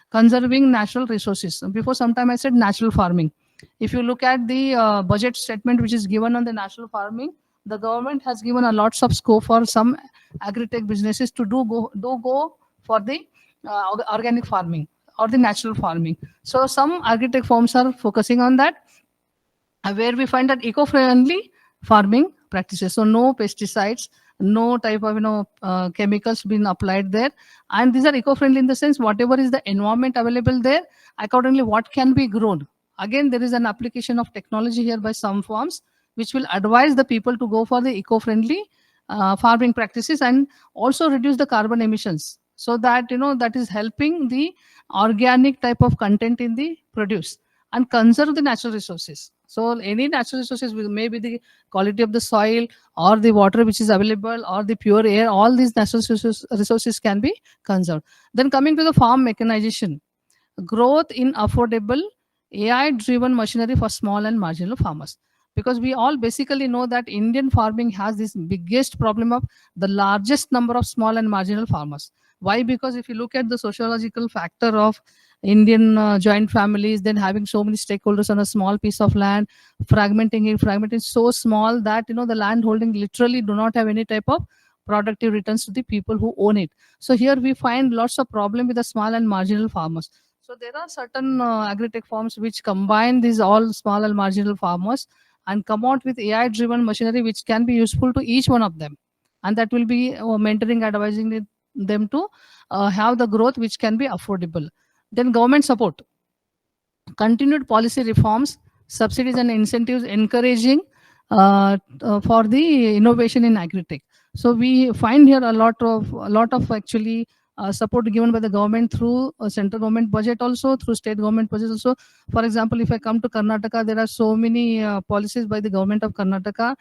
Speaker 2: conserving natural resources. Before some time I said natural farming. If you look at the budget statement which is given on the natural farming, the government has given a lots of scope for some agri-tech businesses to go for the organic farming or the natural farming. So some agri-tech firms are focusing on that, where we find that eco-friendly farming practices. So no pesticides, no type of chemicals being applied there, and these are eco-friendly in the sense whatever is the environment available there, accordingly what can be grown. Again, there is an application of technology here by some firms which will advise the people to go for the eco-friendly farming practices, and also reduce the carbon emissions, so that that is helping the organic type of content in the produce, and conserve the natural resources. So any natural resources, maybe the quality of the soil or the water which is available or the pure air, all these natural resources can be conserved. Then coming to the farm mechanization, growth in affordable AI driven machinery for small and marginal farmers. Because we all basically know that Indian farming has this biggest problem of the largest number of small and marginal farmers. Why? Because if you look at the sociological factor of Indian joint families, then having so many stakeholders on a small piece of land, fragmenting so small that the land holding literally do not have any type of productive returns to the people who own it. So here we find lots of problem with the small and marginal farmers. So there are certain agri-tech firms which combine these all small and marginal farmers and come out with AI-driven machinery which can be useful to each one of them, and that will be mentoring, advising them to have the growth which can be affordable. Then government support, continued policy reforms, subsidies and incentives encouraging for the innovation in agri-tech. So we find here a lot of actually support given by the government through central government budget, also through state government budget also. For example, if I come to Karnataka, there are so many policies by the government of Karnataka.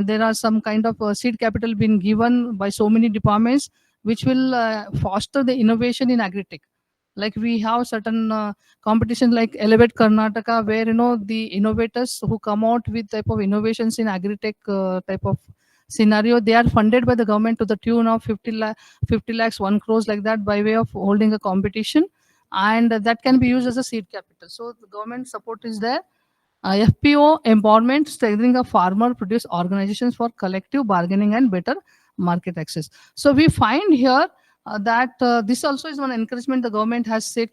Speaker 2: There are some kind of seed capital being given by so many departments which will foster the innovation in agri-tech. Like we have certain competition like Elevate Karnataka, where the innovators who come out with type of innovations in agri-tech type of scenario, they are funded by the government to the tune of 50 lakhs, 1 crores, like that, by way of holding a competition, and that can be used as a seed capital. So the government support is there. FPO empowerment, strengthening of farmer produce organizations for collective bargaining and better market access. So we find here that this also is one encouragement the government has said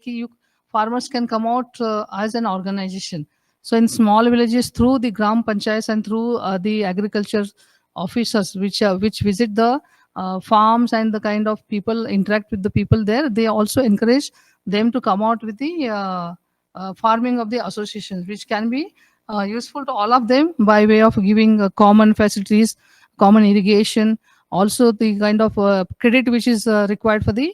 Speaker 2: farmers can come out as an organization. So in small villages, through the gram panchayats and through the agriculture officers which visit the farms, and the kind of people interact with the people there, they also encourage them to come out with the farming of the associations, which can be useful to all of them by way of giving common facilities, common irrigation, also the kind of credit which is required for the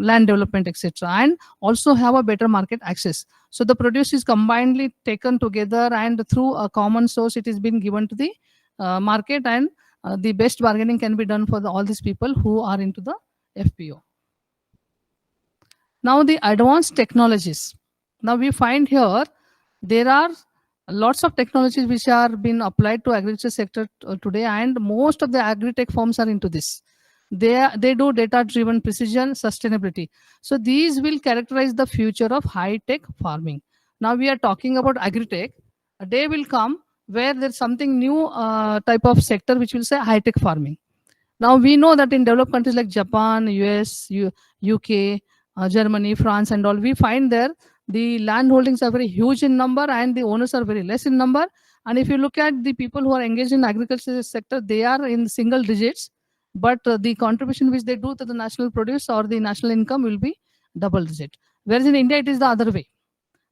Speaker 2: land development, etc., and also have a better market access. So the produce is combinedly taken together, and through a common source it is being given to the market, and the best bargaining can be done for all these people who are into the FPO. Now the advanced technologies. Now we find here there are lots of technologies which are being applied to agriculture sector today, and most of the agri-tech firms are into this. They do data-driven precision sustainability. So these will characterize the future of high-tech farming. Now we are talking about agri-tech. A day will come where there's something new type of sector which will say high-tech farming. Now we know that in developed countries like Japan, US, UK, Germany, France, and all, we find there the land holdings are very huge in number and the owners are very less in number. And if you look at the people who are engaged in agriculture sector, they are in single digits, but the contribution which they do to the national produce or the national income will be double digit. Whereas in India, it is the other way,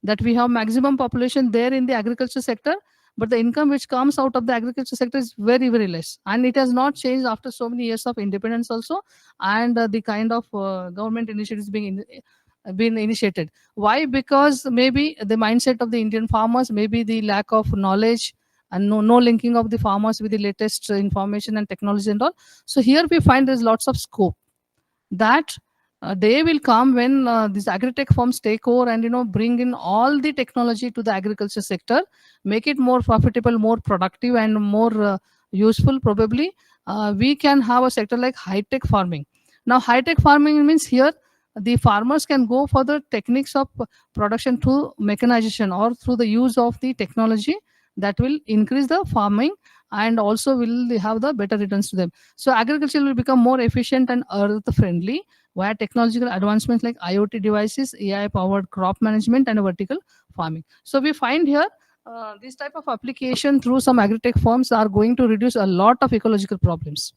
Speaker 2: that we have maximum population there in the agriculture sector, but the income which comes out of the agriculture sector is very, very less. And it has not changed after so many years of independence also, and the kind of government initiatives being been initiated. Why? Because maybe the mindset of the Indian farmers, maybe the lack of knowledge and no linking of the farmers with the latest information and technology and all. So here we find there's lots of scope. That day will come when these agri-tech firms take over and bring in all the technology to the agriculture sector, make it more profitable, more productive, and more useful. Probably we can have a sector like high-tech farming. Now high-tech farming means here the farmers can go for the techniques of production through mechanization or through the use of the technology that will increase the farming and also will have the better returns to them. So agriculture will become more efficient and earth friendly via technological advancements like IoT devices, AI powered crop management, and vertical farming. So we find here this type of application through some agri-tech firms are going to reduce a lot of ecological problems.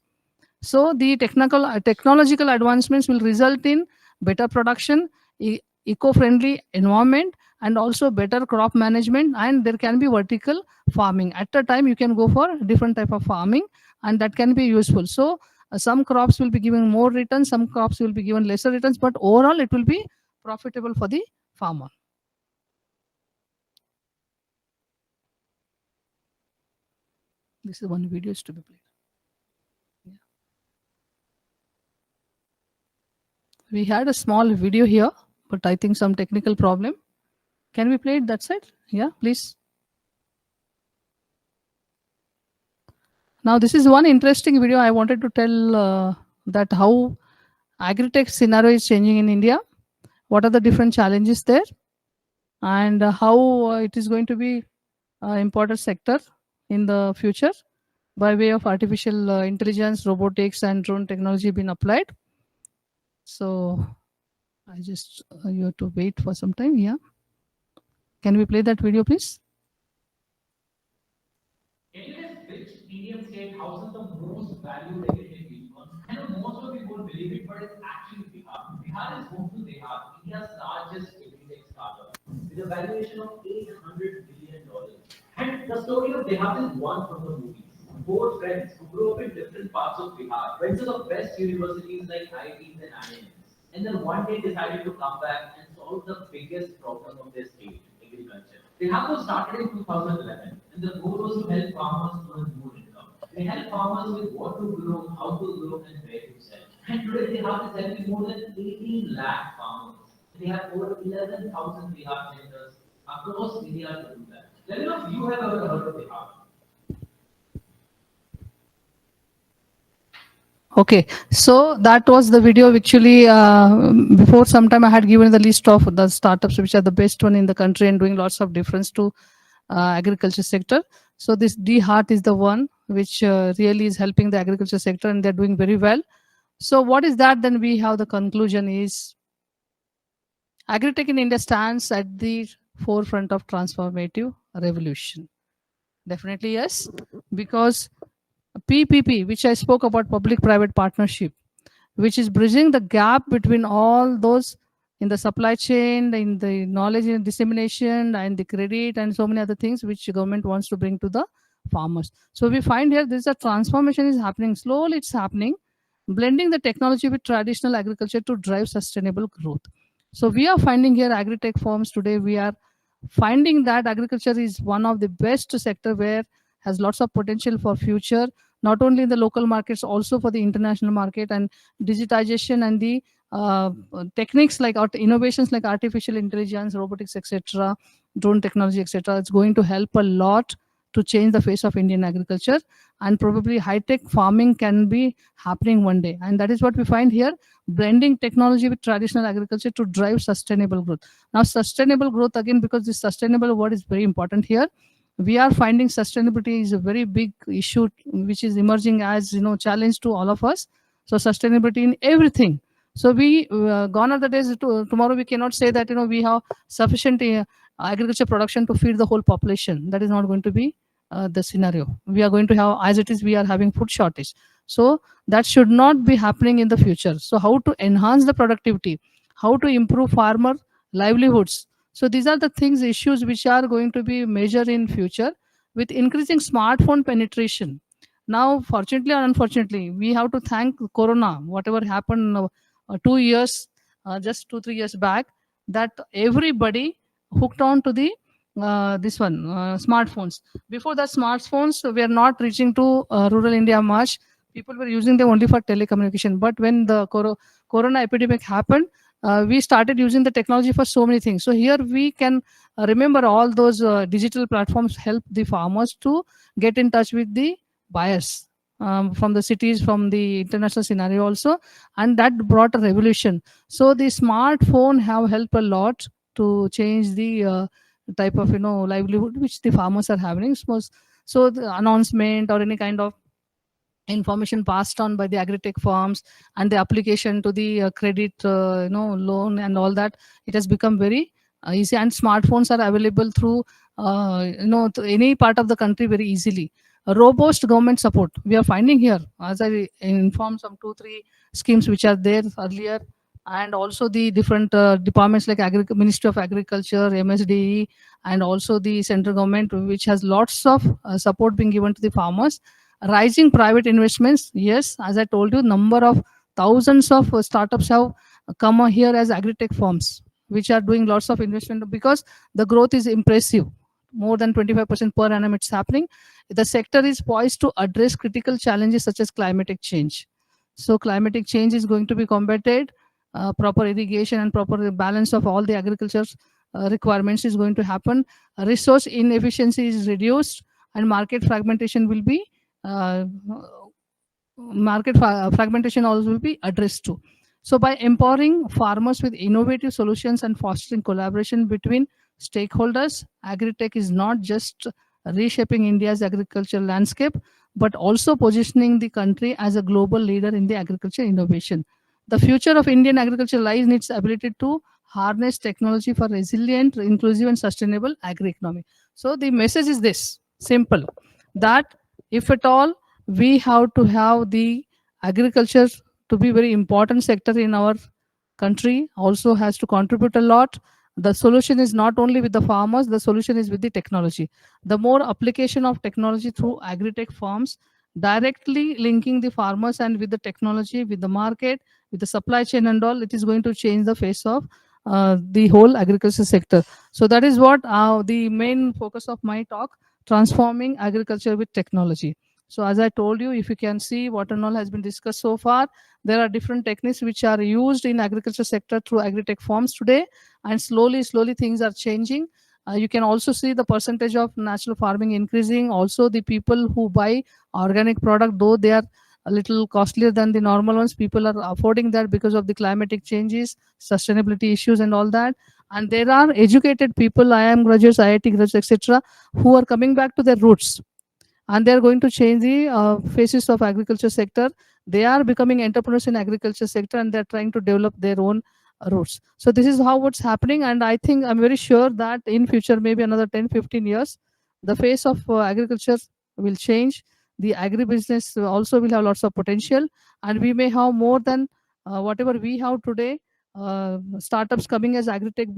Speaker 2: So the technological advancements will result in better production, eco-friendly environment, and also better crop management, and there can be vertical farming. At a time you can go for different type of farming, and that can be useful. So some crops will be giving more returns, some crops will be given lesser returns, but overall it will be profitable for the farmer. This is one video is to be played. We had a small video here, but I think some technical problem. Can we play it that side? Yeah, please. Now, this is one interesting video. I wanted to tell that how agri-tech scenario is changing in India. What are the different challenges there? And how it is going to be an important sector in the future by way of artificial intelligence, robotics, and drone technology being applied. So I just, you have to wait for some time. Yeah. Can we play that video, please?
Speaker 8: Which Indian state houses the most valued agricultural unicorns? I know most of you won't believe it, but it's actually Bihar. Bihar is home to Bihar, India's largest agritech startup, with a valuation of $800 billion. And the story of Bihar is one from the movies. Four friends who grew up in different parts of Bihar went to the best universities like IITs and IIMs, and then one day decided to come back and solve the biggest problem of their state, agriculture. Bihar was started in 2011, and the goal was to help farmers earn more income. They help farmers with what to grow, how to grow, and where to sell. And today Bihar is helping more than 18 lakh farmers. They have over 11,000 Bihar centers across India to do that. Let me know if you have ever heard of Bihar.
Speaker 2: Okay, so that was the video. Actually, before some time I had given the list of the startups which are the best one in the country and doing lots of difference to agriculture sector. So this D-Heart is the one which really is helping the agriculture sector, and they're doing very well. So what is that? Then we have the conclusion is Agritech in India stands at the forefront of transformative revolution. Definitely yes, because PPP, which I spoke about, public-private partnership, which is bridging the gap between all those in the supply chain, in the knowledge and dissemination, and the credit, and so many other things which government wants to bring to the farmers. So we find here this is a transformation is happening slowly. It's happening, blending the technology with traditional agriculture to drive sustainable growth. So we are finding here agri-tech firms today. We are finding that agriculture is one of the best sector where has lots of potential for future, not only in the local markets, also for the international market. And digitization and the techniques like innovations like artificial intelligence, robotics, etc., drone technology, etc., it's going to help a lot to change the face of Indian agriculture, and probably high-tech farming can be happening one day. And that is what we find here, blending technology with traditional agriculture to drive sustainable growth. Now, sustainable growth, again, because this sustainable word is very important here, we are finding sustainability is a very big issue which is emerging as challenge to all of us. So sustainability in everything. So we gone are the days tomorrow we cannot say that we have sufficient agriculture production to feed the whole population. That is not going to be the scenario. We are going to have, as it is, we are having food shortage. So that should not be happening in the future. So how to enhance the productivity, how to improve farmer livelihoods. So these are the things, issues which are going to be measured in future with increasing smartphone penetration. Now, fortunately or unfortunately, we have to thank Corona, whatever happened 2 years, just 2-3 years back, that everybody hooked on to the this one smartphones. Before that, smartphones were not reaching to rural India much. People were using them only for telecommunication. But when the Corona epidemic happened, we started using the technology for so many things. So here we can remember all those digital platforms help the farmers to get in touch with the buyers from the cities, from the international scenario also, and that brought a revolution. So the smartphone have helped a lot to change the type of livelihood which the farmers are having. So the announcement or any kind of information passed on by the agri-tech firms and the application to the credit loan and all that, it has become very easy, and smartphones are available through to any part of the country very easily. A robust government support we are finding here, as I informed, some 2-3 schemes which are there earlier, and also the different departments like Ministry of Agriculture, MSDE, and also the central government, which has lots of support being given to the farmers. Rising private investments, yes, as I told you, number of thousands of startups have come here as agri-tech firms, which are doing lots of investment because the growth is impressive. More than 25% per annum it's happening. The sector is poised to address critical challenges such as climatic change. So climatic change is going to be combated. Proper irrigation and proper balance of all the agriculture requirements is going to happen. Resource inefficiency is reduced, and market fragmentation will be fragmentation also will be addressed too. So by empowering farmers with innovative solutions and fostering collaboration between stakeholders, agri-tech is not just reshaping India's agricultural landscape, but also positioning the country as a global leader in the agriculture innovation. The future of Indian agriculture lies in its ability to harness technology for resilient, inclusive, and sustainable agri-economy. So the message is this simple, that if at all we have to have the agriculture to be very important sector in our country, also has to contribute a lot. The solution is not only with the farmers, the solution is with the technology. The more application of technology through agri-tech farms, directly linking the farmers and with the technology, with the market, with the supply chain and all, it is going to change the face of the whole agriculture sector. So that is what the main focus of my talk, transforming agriculture with technology. So as I told you, if you can see what and all has been discussed so far, there are different techniques which are used in agriculture sector through agri-tech farms today, and slowly things are changing. You can also see the percentage of natural farming increasing. Also the people who buy organic product, though they are a little costlier than the normal ones, people are affording that because of the climatic changes, sustainability issues and all that. And there are educated people, IIM graduates, IIT graduates, etc., who are coming back to their roots, and they are going to change the faces of agriculture sector. They are becoming entrepreneurs in agriculture sector, and they are trying to develop their own routes. So this is how what's happening, and I think I'm very sure that in future, maybe another 10-15 years, the face of agriculture will change. The agribusiness also will have lots of potential, and we may have more than whatever we have today, startups coming as agri-tech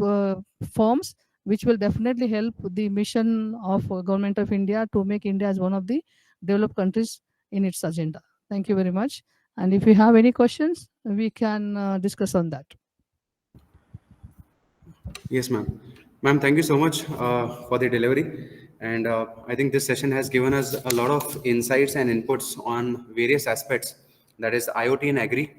Speaker 2: firms, which will definitely help the mission of Government of India to make India as one of the developed countries in its agenda. Thank you very much. And if you have any questions, we can discuss on that.
Speaker 1: Yes, ma'am. Ma'am, thank you so much for the delivery. And I think this session has given us a lot of insights and inputs on various aspects, that is IoT and agri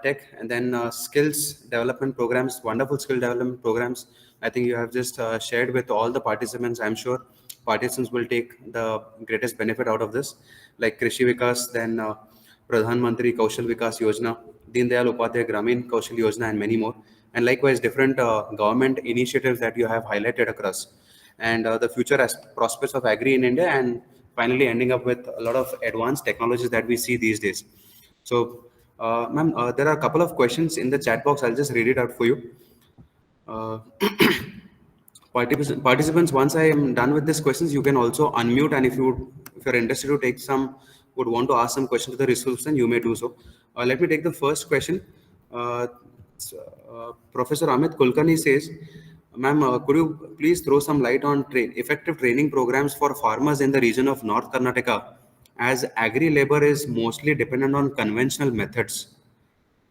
Speaker 1: tech, and then skills development programs, wonderful skill development programs. I think you have just shared with all the participants. I'm sure participants will take the greatest benefit out of this, like Krishi Vikas, then Pradhan Mantri Kaushal Vikas Yojana, Deen Dayal Upadhyay Gramin Kaushal Yojana, and many more. And likewise, different government initiatives that you have highlighted across, and the future prospects of agri in India, and finally ending up with a lot of advanced technologies that we see these days. So, ma'am, there are a couple of questions in the chat box. I'll just read it out for you. Uh, participants, once I am done with these questions, you can also unmute, and if you're interested to take some, would want to ask some questions to the resource, you may do so. Let me take the first question. uh, Professor Amit Kulkarni says, ma'am, could you please throw some light on effective training programs for farmers in the region of North Karnataka, as agri labor is mostly dependent on conventional methods?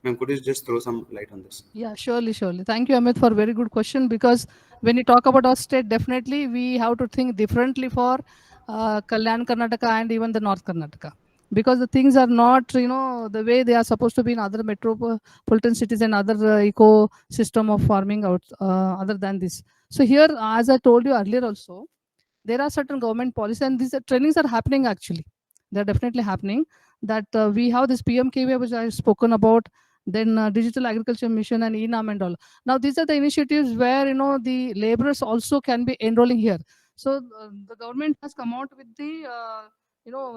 Speaker 1: Ma'am, could you just throw some light on this?
Speaker 2: Yeah, surely, surely. Thank you, Amit, for very good question. Because when you talk about our state, definitely we have to think differently for Kalyan Karnataka and even the North Karnataka. Because the things are not, the way they are supposed to be in other metropolitan cities and other ecosystem of farming out other than this. So here, as I told you earlier also, there are certain government policies, and these trainings are happening actually. They're definitely happening. That we have this PMKV, which I've spoken about, then Digital Agriculture Mission and ENAM and all. Now, these are the initiatives where, the laborers also can be enrolling here. So the government has come out with the,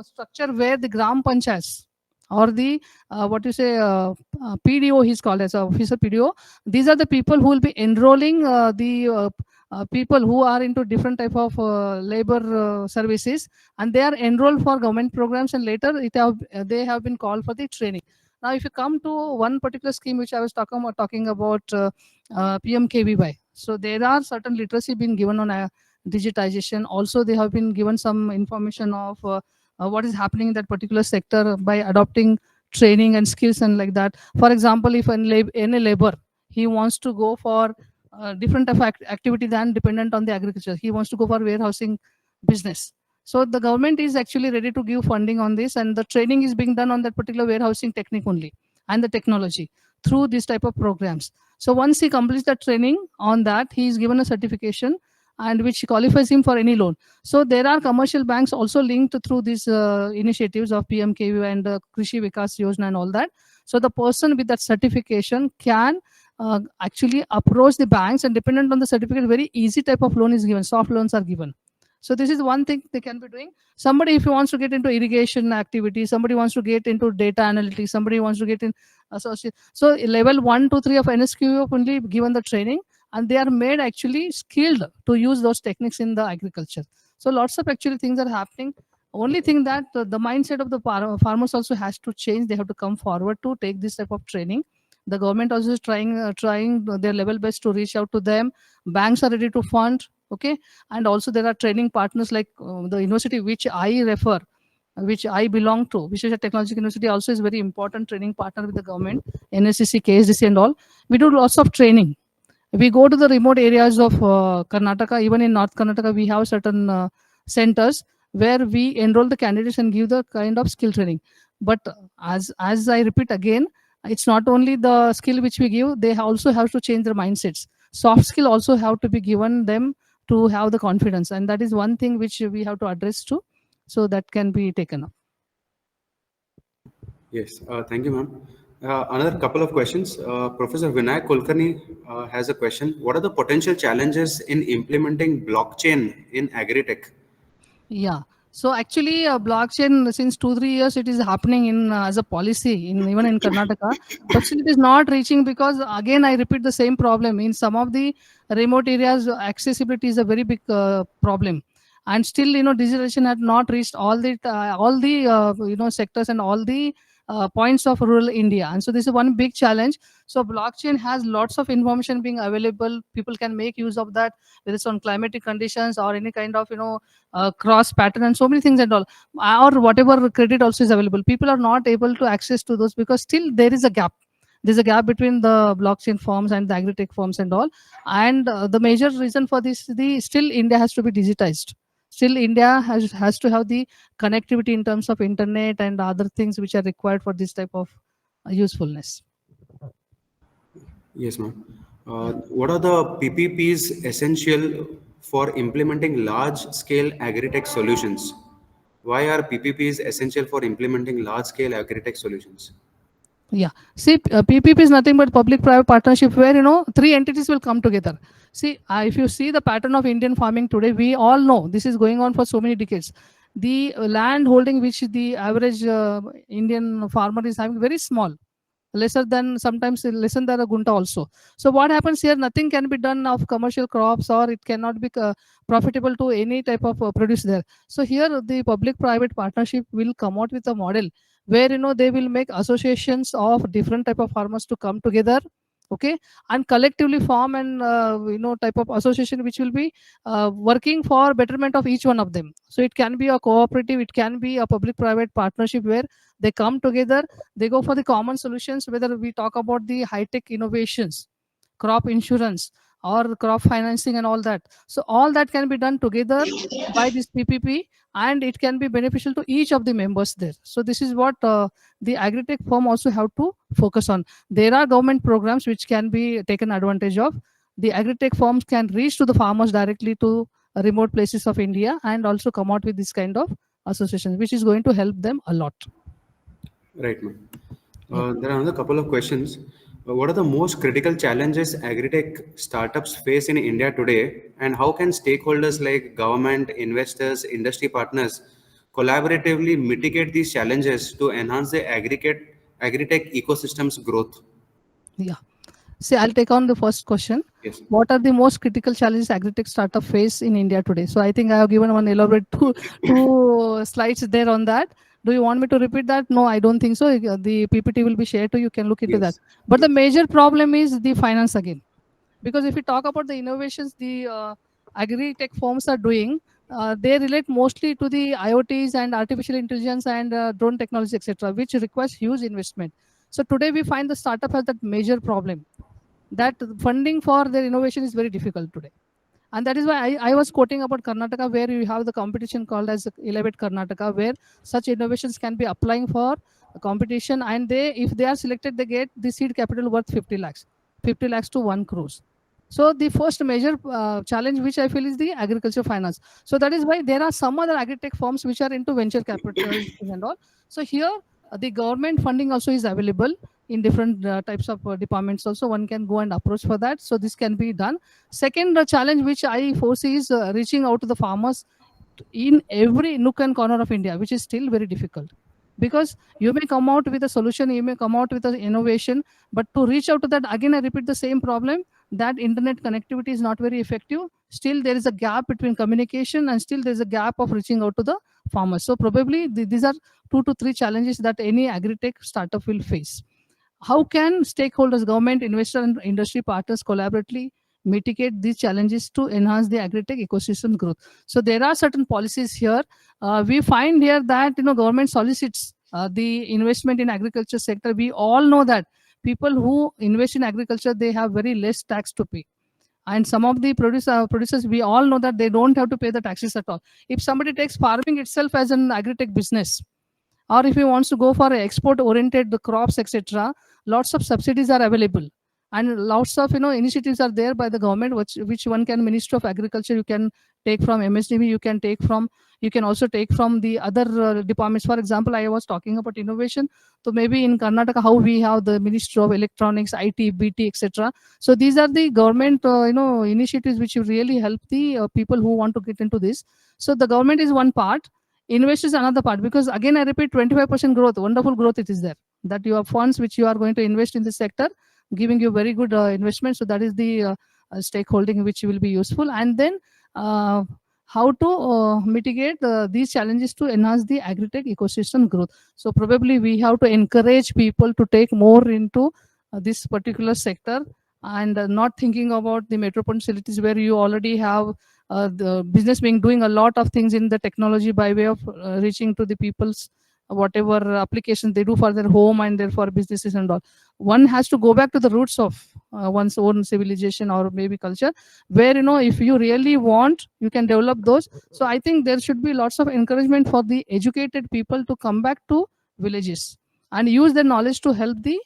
Speaker 2: structure where the Gram Panchayats or the, PDO, he's called as a officer PDO. These are the people who will be enrolling the people who are into different type of labor services, and they are enrolled for government programs, and later they have been called for the training. Now, if you come to one particular scheme which I was talking about, PMKVY, so there are certain literacy being given on digitization. Also, they have been given some information of what is happening in that particular sector by adopting training and skills and like that. For example, if any labor, he wants to go for different type of activity than dependent on the agriculture. He wants to go for warehousing business. So the government is actually ready to give funding on this, and the training is being done on that particular warehousing technique only, and the technology through this type of programs. So once he completes the training on that, he is given a certification, and which qualifies him for any loan. So there are commercial banks also linked through these initiatives of PMKV and Krishi Vikas Yojana and all that. So the person with that certification can actually approach the banks, and dependent on the certificate, very easy type of loan is given. Soft loans are given. So this is one thing they can be doing. Somebody, if he wants to get into irrigation activity, somebody wants to get into data analytics, somebody wants to get in associate. So level 1 to 3 of NSQ have only given the training, and they are made actually skilled to use those techniques in the agriculture. So lots of actually things are happening. Only thing that the mindset of the farmers also has to change. They have to come forward to take this type of training. The government also is trying their level best to reach out to them. Banks are ready to fund. Okay, and also there are training partners like the university which I refer, which I belong to, which is a technological university, also is very important training partner with the government, NSCC, KSDC and all. We do lots of training. We go to the remote areas of Karnataka. Even in North Karnataka, we have certain centers where we enroll the candidates and give the kind of skill training. But as I repeat again, it's not only the skill which we give, they also have to change their mindsets. Soft skill also have to be given them to have the confidence, and that is one thing which we have to address too, so that can be taken up.
Speaker 1: Yes, thank you, ma'am. Another couple of questions. Professor Vinayak Kulkarni has a question. What are the potential challenges in implementing blockchain in agritech?
Speaker 2: Yeah. So actually, blockchain since 2-3 years it is happening in as a policy in even in Karnataka, but still it is not reaching, because again I repeat the same problem in some of the remote areas. Accessibility is a very big problem, and still digitalization had not reached all the sectors and all the points of rural India. And so this is one big challenge. So blockchain has lots of information being available. People can make use of that, whether it's on climatic conditions or any kind of cross pattern and so many things and all, or whatever credit also is available. People are not able to access to those because still there is a gap. There's a gap between the blockchain firms and the agritech firms and all. And the major reason for this, the still India has to be digitized. Still India has to have the connectivity in terms of internet and other things which are required for this type of usefulness.
Speaker 1: Yes, ma'am. What are the PPPs essential for implementing large-scale agri-tech solutions? Why are PPPs essential for implementing large-scale agri-tech solutions?
Speaker 2: Yeah. See, PPP is nothing but public-private partnership where, three entities will come together. See, if you see the pattern of Indian farming today, we all know this is going on for so many decades. The land holding which the average Indian farmer is having very small, lesser than sometimes lesser than a gunta also. So what happens here, nothing can be done of commercial crops, or it cannot be profitable to any type of produce there. So here the public private partnership will come out with a model where they will make associations of different type of farmers to come together, okay, and collectively form and type of association which will be working for betterment of each one of them. So it can be a cooperative, it can be a public private partnership where they come together, they go for the common solutions, whether we talk about the high tech innovations, crop insurance, or crop financing and all that. So all that can be done together by this PPP, and it can be beneficial to each of the members there. So this is what the agritech firm also have to focus on. There are government programs which can be taken advantage of. The agritech firms can reach to the farmers directly to remote places of India and also come out with this kind of associations, which is going to help them a lot.
Speaker 1: Right, ma'am. There are another couple of questions. What are the most critical challenges agritech startups face in India today, and how can stakeholders like government, investors, industry partners collaboratively mitigate these challenges to enhance the agritech ecosystem's growth?
Speaker 2: Yeah. See, I'll take on the first question.
Speaker 1: Yes.
Speaker 2: What are the most critical challenges agritech startup face in India today? So I think I have given one elaborate two slides there on that. Do you want me to repeat that? No, I don't think so. The PPT will be shared to you. Can look into that. But the major problem is the finance again, because if we talk about the innovations the agri-tech firms are doing, they relate mostly to the IoTs and artificial intelligence and drone technology, etc., which requires huge investment. So today we find the startup has that major problem, that funding for their innovation is very difficult today. And that is why I was quoting about Karnataka, where you have the competition called as Elevate Karnataka, where such innovations can be applying for a competition, and they, if they are selected, they get the seed capital worth 50 lakhs to 1 crores. So the first major challenge which I feel is the agriculture finance. So that is why there are some other agri-tech firms which are into venture capital and all. So here the government funding also is available in different types of departments. Also one can go and approach for that. So this can be done. Second challenge which I foresee is reaching out to the farmers in every nook and corner of India, which is still very difficult. Because you may come out with a solution, you may come out with an innovation, but to reach out to that, again, I repeat the same problem, that internet connectivity is not very effective. Still, there is a gap between communication, and still there's a gap of reaching out to the farmers. So probably these are 2 to 3 challenges that any agri-tech startup will face. How can stakeholders, government, investor, and industry partners collaboratively mitigate these challenges to enhance the agri-tech ecosystem growth? So there are certain policies here. We find here that government solicits the investment in agriculture sector. We all know that people who invest in agriculture, they have very less tax to pay. And some of the producers, we all know that they don't have to pay the taxes at all. If somebody takes farming itself as an agri-tech business, or if he wants to go for export oriented crops, etc., lots of subsidies are available, and lots of initiatives are there by the government, which one can, Ministry of Agriculture, you can take from MSDB, you can also take from the other departments. For example, I was talking about innovation, so maybe in Karnataka, how we have the Ministry of Electronics, IT, BT, etc. So these are the government initiatives which will really help the people who want to get into this. So the government is one part, invest is another part, because again I repeat, 25% growth, wonderful growth it is there, that you have funds which you are going to invest in this sector, giving you very good investment. So that is the stakeholding which will be useful. And then how to mitigate these challenges to enhance the agri-tech ecosystem growth. So probably we have to encourage people to take more into this particular sector, and not thinking about the metropolitan cities where you already have the business being doing a lot of things in the technology by way of reaching to the people's whatever applications they do for their home and their for businesses and all. One has to go back to the roots of one's own civilization or maybe culture, where if you really want, you can develop those. So I think there should be lots of encouragement for the educated people to come back to villages and use their knowledge to help the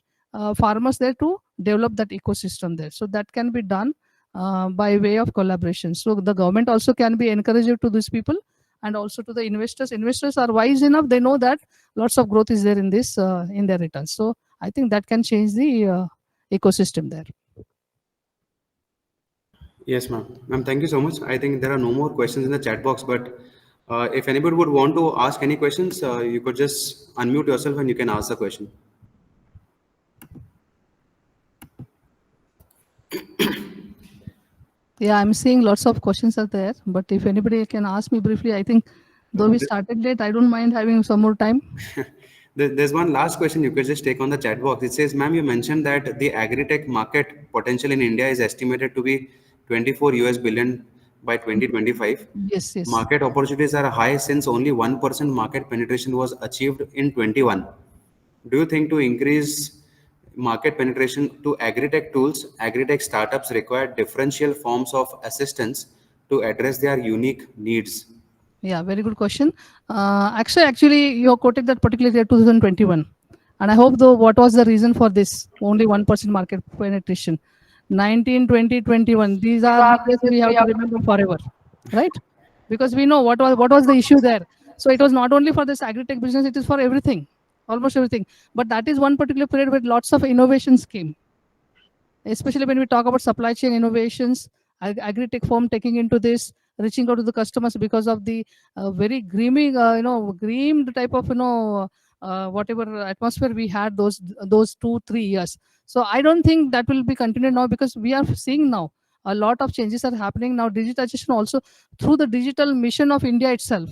Speaker 2: farmers there to develop that ecosystem there. So that can be done by way of collaboration. So the government also can be encouraging to these people, and also to the investors. Investors are wise enough; they know that lots of growth is there in this in their returns. So I think that can change the ecosystem there.
Speaker 1: Yes, ma'am. Ma'am, thank you so much. I think there are no more questions in the chat box, but if anybody would want to ask any questions, you could just unmute yourself and you can ask the question.
Speaker 2: Yeah, I'm seeing lots of questions are there, but if anybody can ask me briefly, I think though we started late, I don't mind having some more time.
Speaker 1: There's one last question you could just take on the chat box. It says, ma'am, you mentioned that the agri-tech market potential in India is estimated to be 24 US billion by 2025.
Speaker 2: Yes, yes.
Speaker 1: Market opportunities are high since only 1% market penetration was achieved in 21. Do you think to increase market penetration to agri-tech tools, agri-tech startups require differential forms of assistance to address their unique needs?
Speaker 2: Yeah, very good question. Actually, you quoted that particular year 2021. And I hope though, what was the reason for this? Only 1% market penetration. 19, 20, 21. These are the years we have to remember forever, right? Because we know what was the issue there. So it was not only for this agri-tech business, it is for everything, almost everything. But that is one particular period where lots of innovations came, especially when we talk about supply chain innovations, agri-tech firm taking into this, reaching out to the customers because of the very grimy, groomed type of, whatever atmosphere we had those 2-3 years. So I don't think that will be continued now, because we are seeing now a lot of changes are happening now. Digitization also through the digital mission of India itself.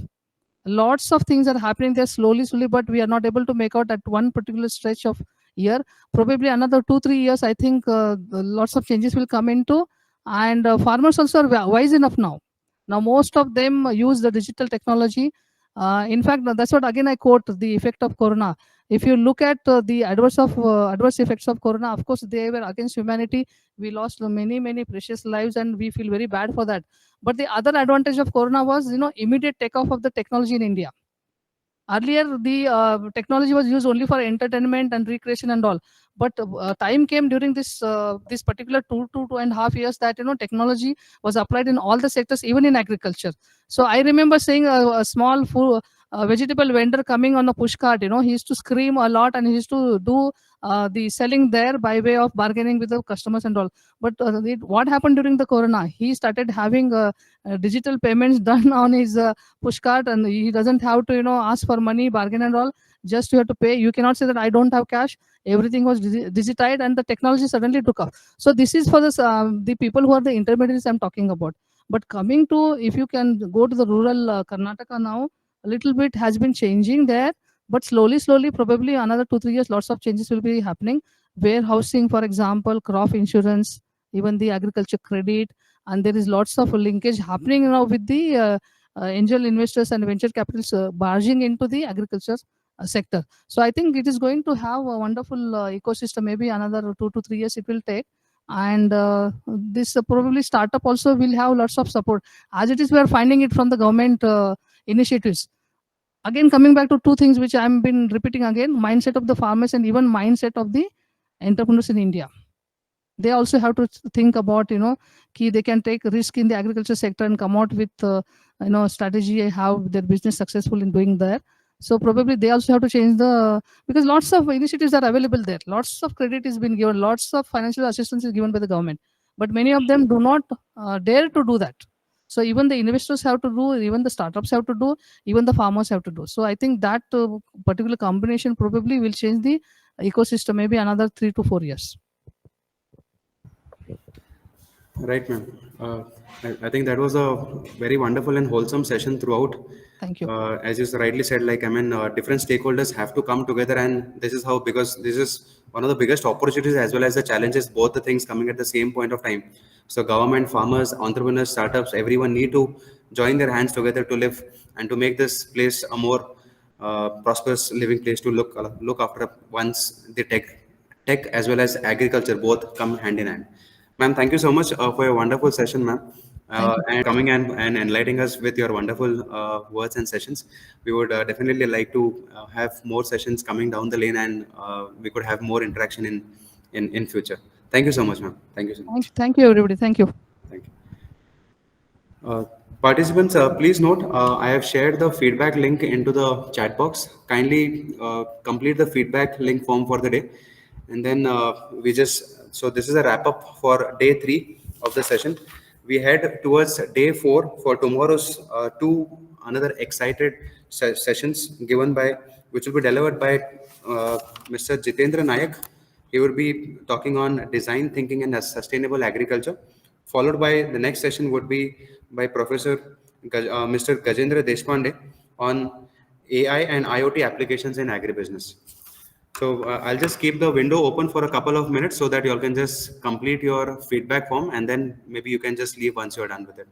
Speaker 2: Lots of things are happening there slowly, but we are not able to make out at one particular stretch of year. Probably another 2-3 years, I think lots of changes will come into, and farmers also are wise enough now. Now most of them use the digital technology. In fact, that's what again I quote the effect of corona. If you look at the adverse effects of corona, of course they were against humanity. We lost many precious lives, and we feel very bad for that. But the other advantage of corona was, immediate takeoff of the technology in India. Earlier, the technology was used only for entertainment and recreation and all. But time came during this particular 2.5 years that technology was applied in all the sectors, even in agriculture. So I remember seeing a small vegetable vendor coming on a push cart. He used to scream a lot, and he used to do the selling there by way of bargaining with the customers and all. But what happened during the corona? He started having digital payments done on his push cart, and he doesn't have to ask for money, bargain and all. Just you have to pay. You cannot say that I don't have cash. Everything was digitized, and the technology suddenly took off. So this is for the people who are the intermediaries I'm talking about. But coming to, if you can go to the rural Karnataka now, a little bit has been changing there, but slowly, probably another 2-3 years, lots of changes will be happening. Warehousing, for example, crop insurance, even the agriculture credit, and there is lots of linkage happening now with the angel investors and venture capitals barging into the agriculture sector. So I think it is going to have a wonderful ecosystem. Maybe another 2 to 3 years it will take, and this probably startup also will have lots of support. As it is, we are finding it from the government initiatives. Again, coming back to two things which I've been repeating again: mindset of the farmers and even mindset of the entrepreneurs in India. They also have to think about, they can take risk in the agriculture sector and come out with strategy how their business successful in doing that. So probably they also have to change because lots of initiatives are available there. Lots of credit is being given, lots of financial assistance is given by the government, but many of them do not dare to do that. So even the investors have to do, even the startups have to do, even the farmers have to do. So I think that particular combination probably will change the ecosystem maybe another 3 to 4 years.
Speaker 1: Right, ma'am. I think that was a very wonderful and wholesome session throughout.
Speaker 2: Thank you.
Speaker 1: As you rightly said, like, I mean, different stakeholders have to come together, and this is how, because this is one of the biggest opportunities as well as the challenges, both the things coming at the same point of time. So government, farmers, entrepreneurs, startups, everyone need to join their hands together to live and to make this place a more prosperous living place to look after once the tech as well as agriculture both come hand in hand. Ma'am, thank you so much for your wonderful session, ma'am,
Speaker 2: Thank you.
Speaker 1: and coming and enlightening us with your wonderful words and sessions. We would definitely like to have more sessions coming down the lane, and we could have more interaction in future. Thank you so much, ma'am. Thank you so much.
Speaker 2: Thank you, everybody. Thank you.
Speaker 1: Thank you. Participants, please note, I have shared the feedback link into the chat box. Kindly complete the feedback link form for the day. And then so this is a wrap up for day 3 of the session. We head towards day 4 for tomorrow's another excited sessions which will be delivered by Mr. Jitendra Nayak. He will be talking on design thinking and sustainable agriculture. Followed by the next session would be by Mr. Gajendra Deshpande on AI and IoT applications in agribusiness. So I'll just keep the window open for a couple of minutes so that you all can just complete your feedback form, and then maybe you can just leave once you're done with it.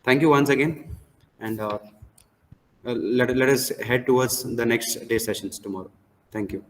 Speaker 1: Thank you once again, and let us head towards the next day sessions tomorrow. Thank you.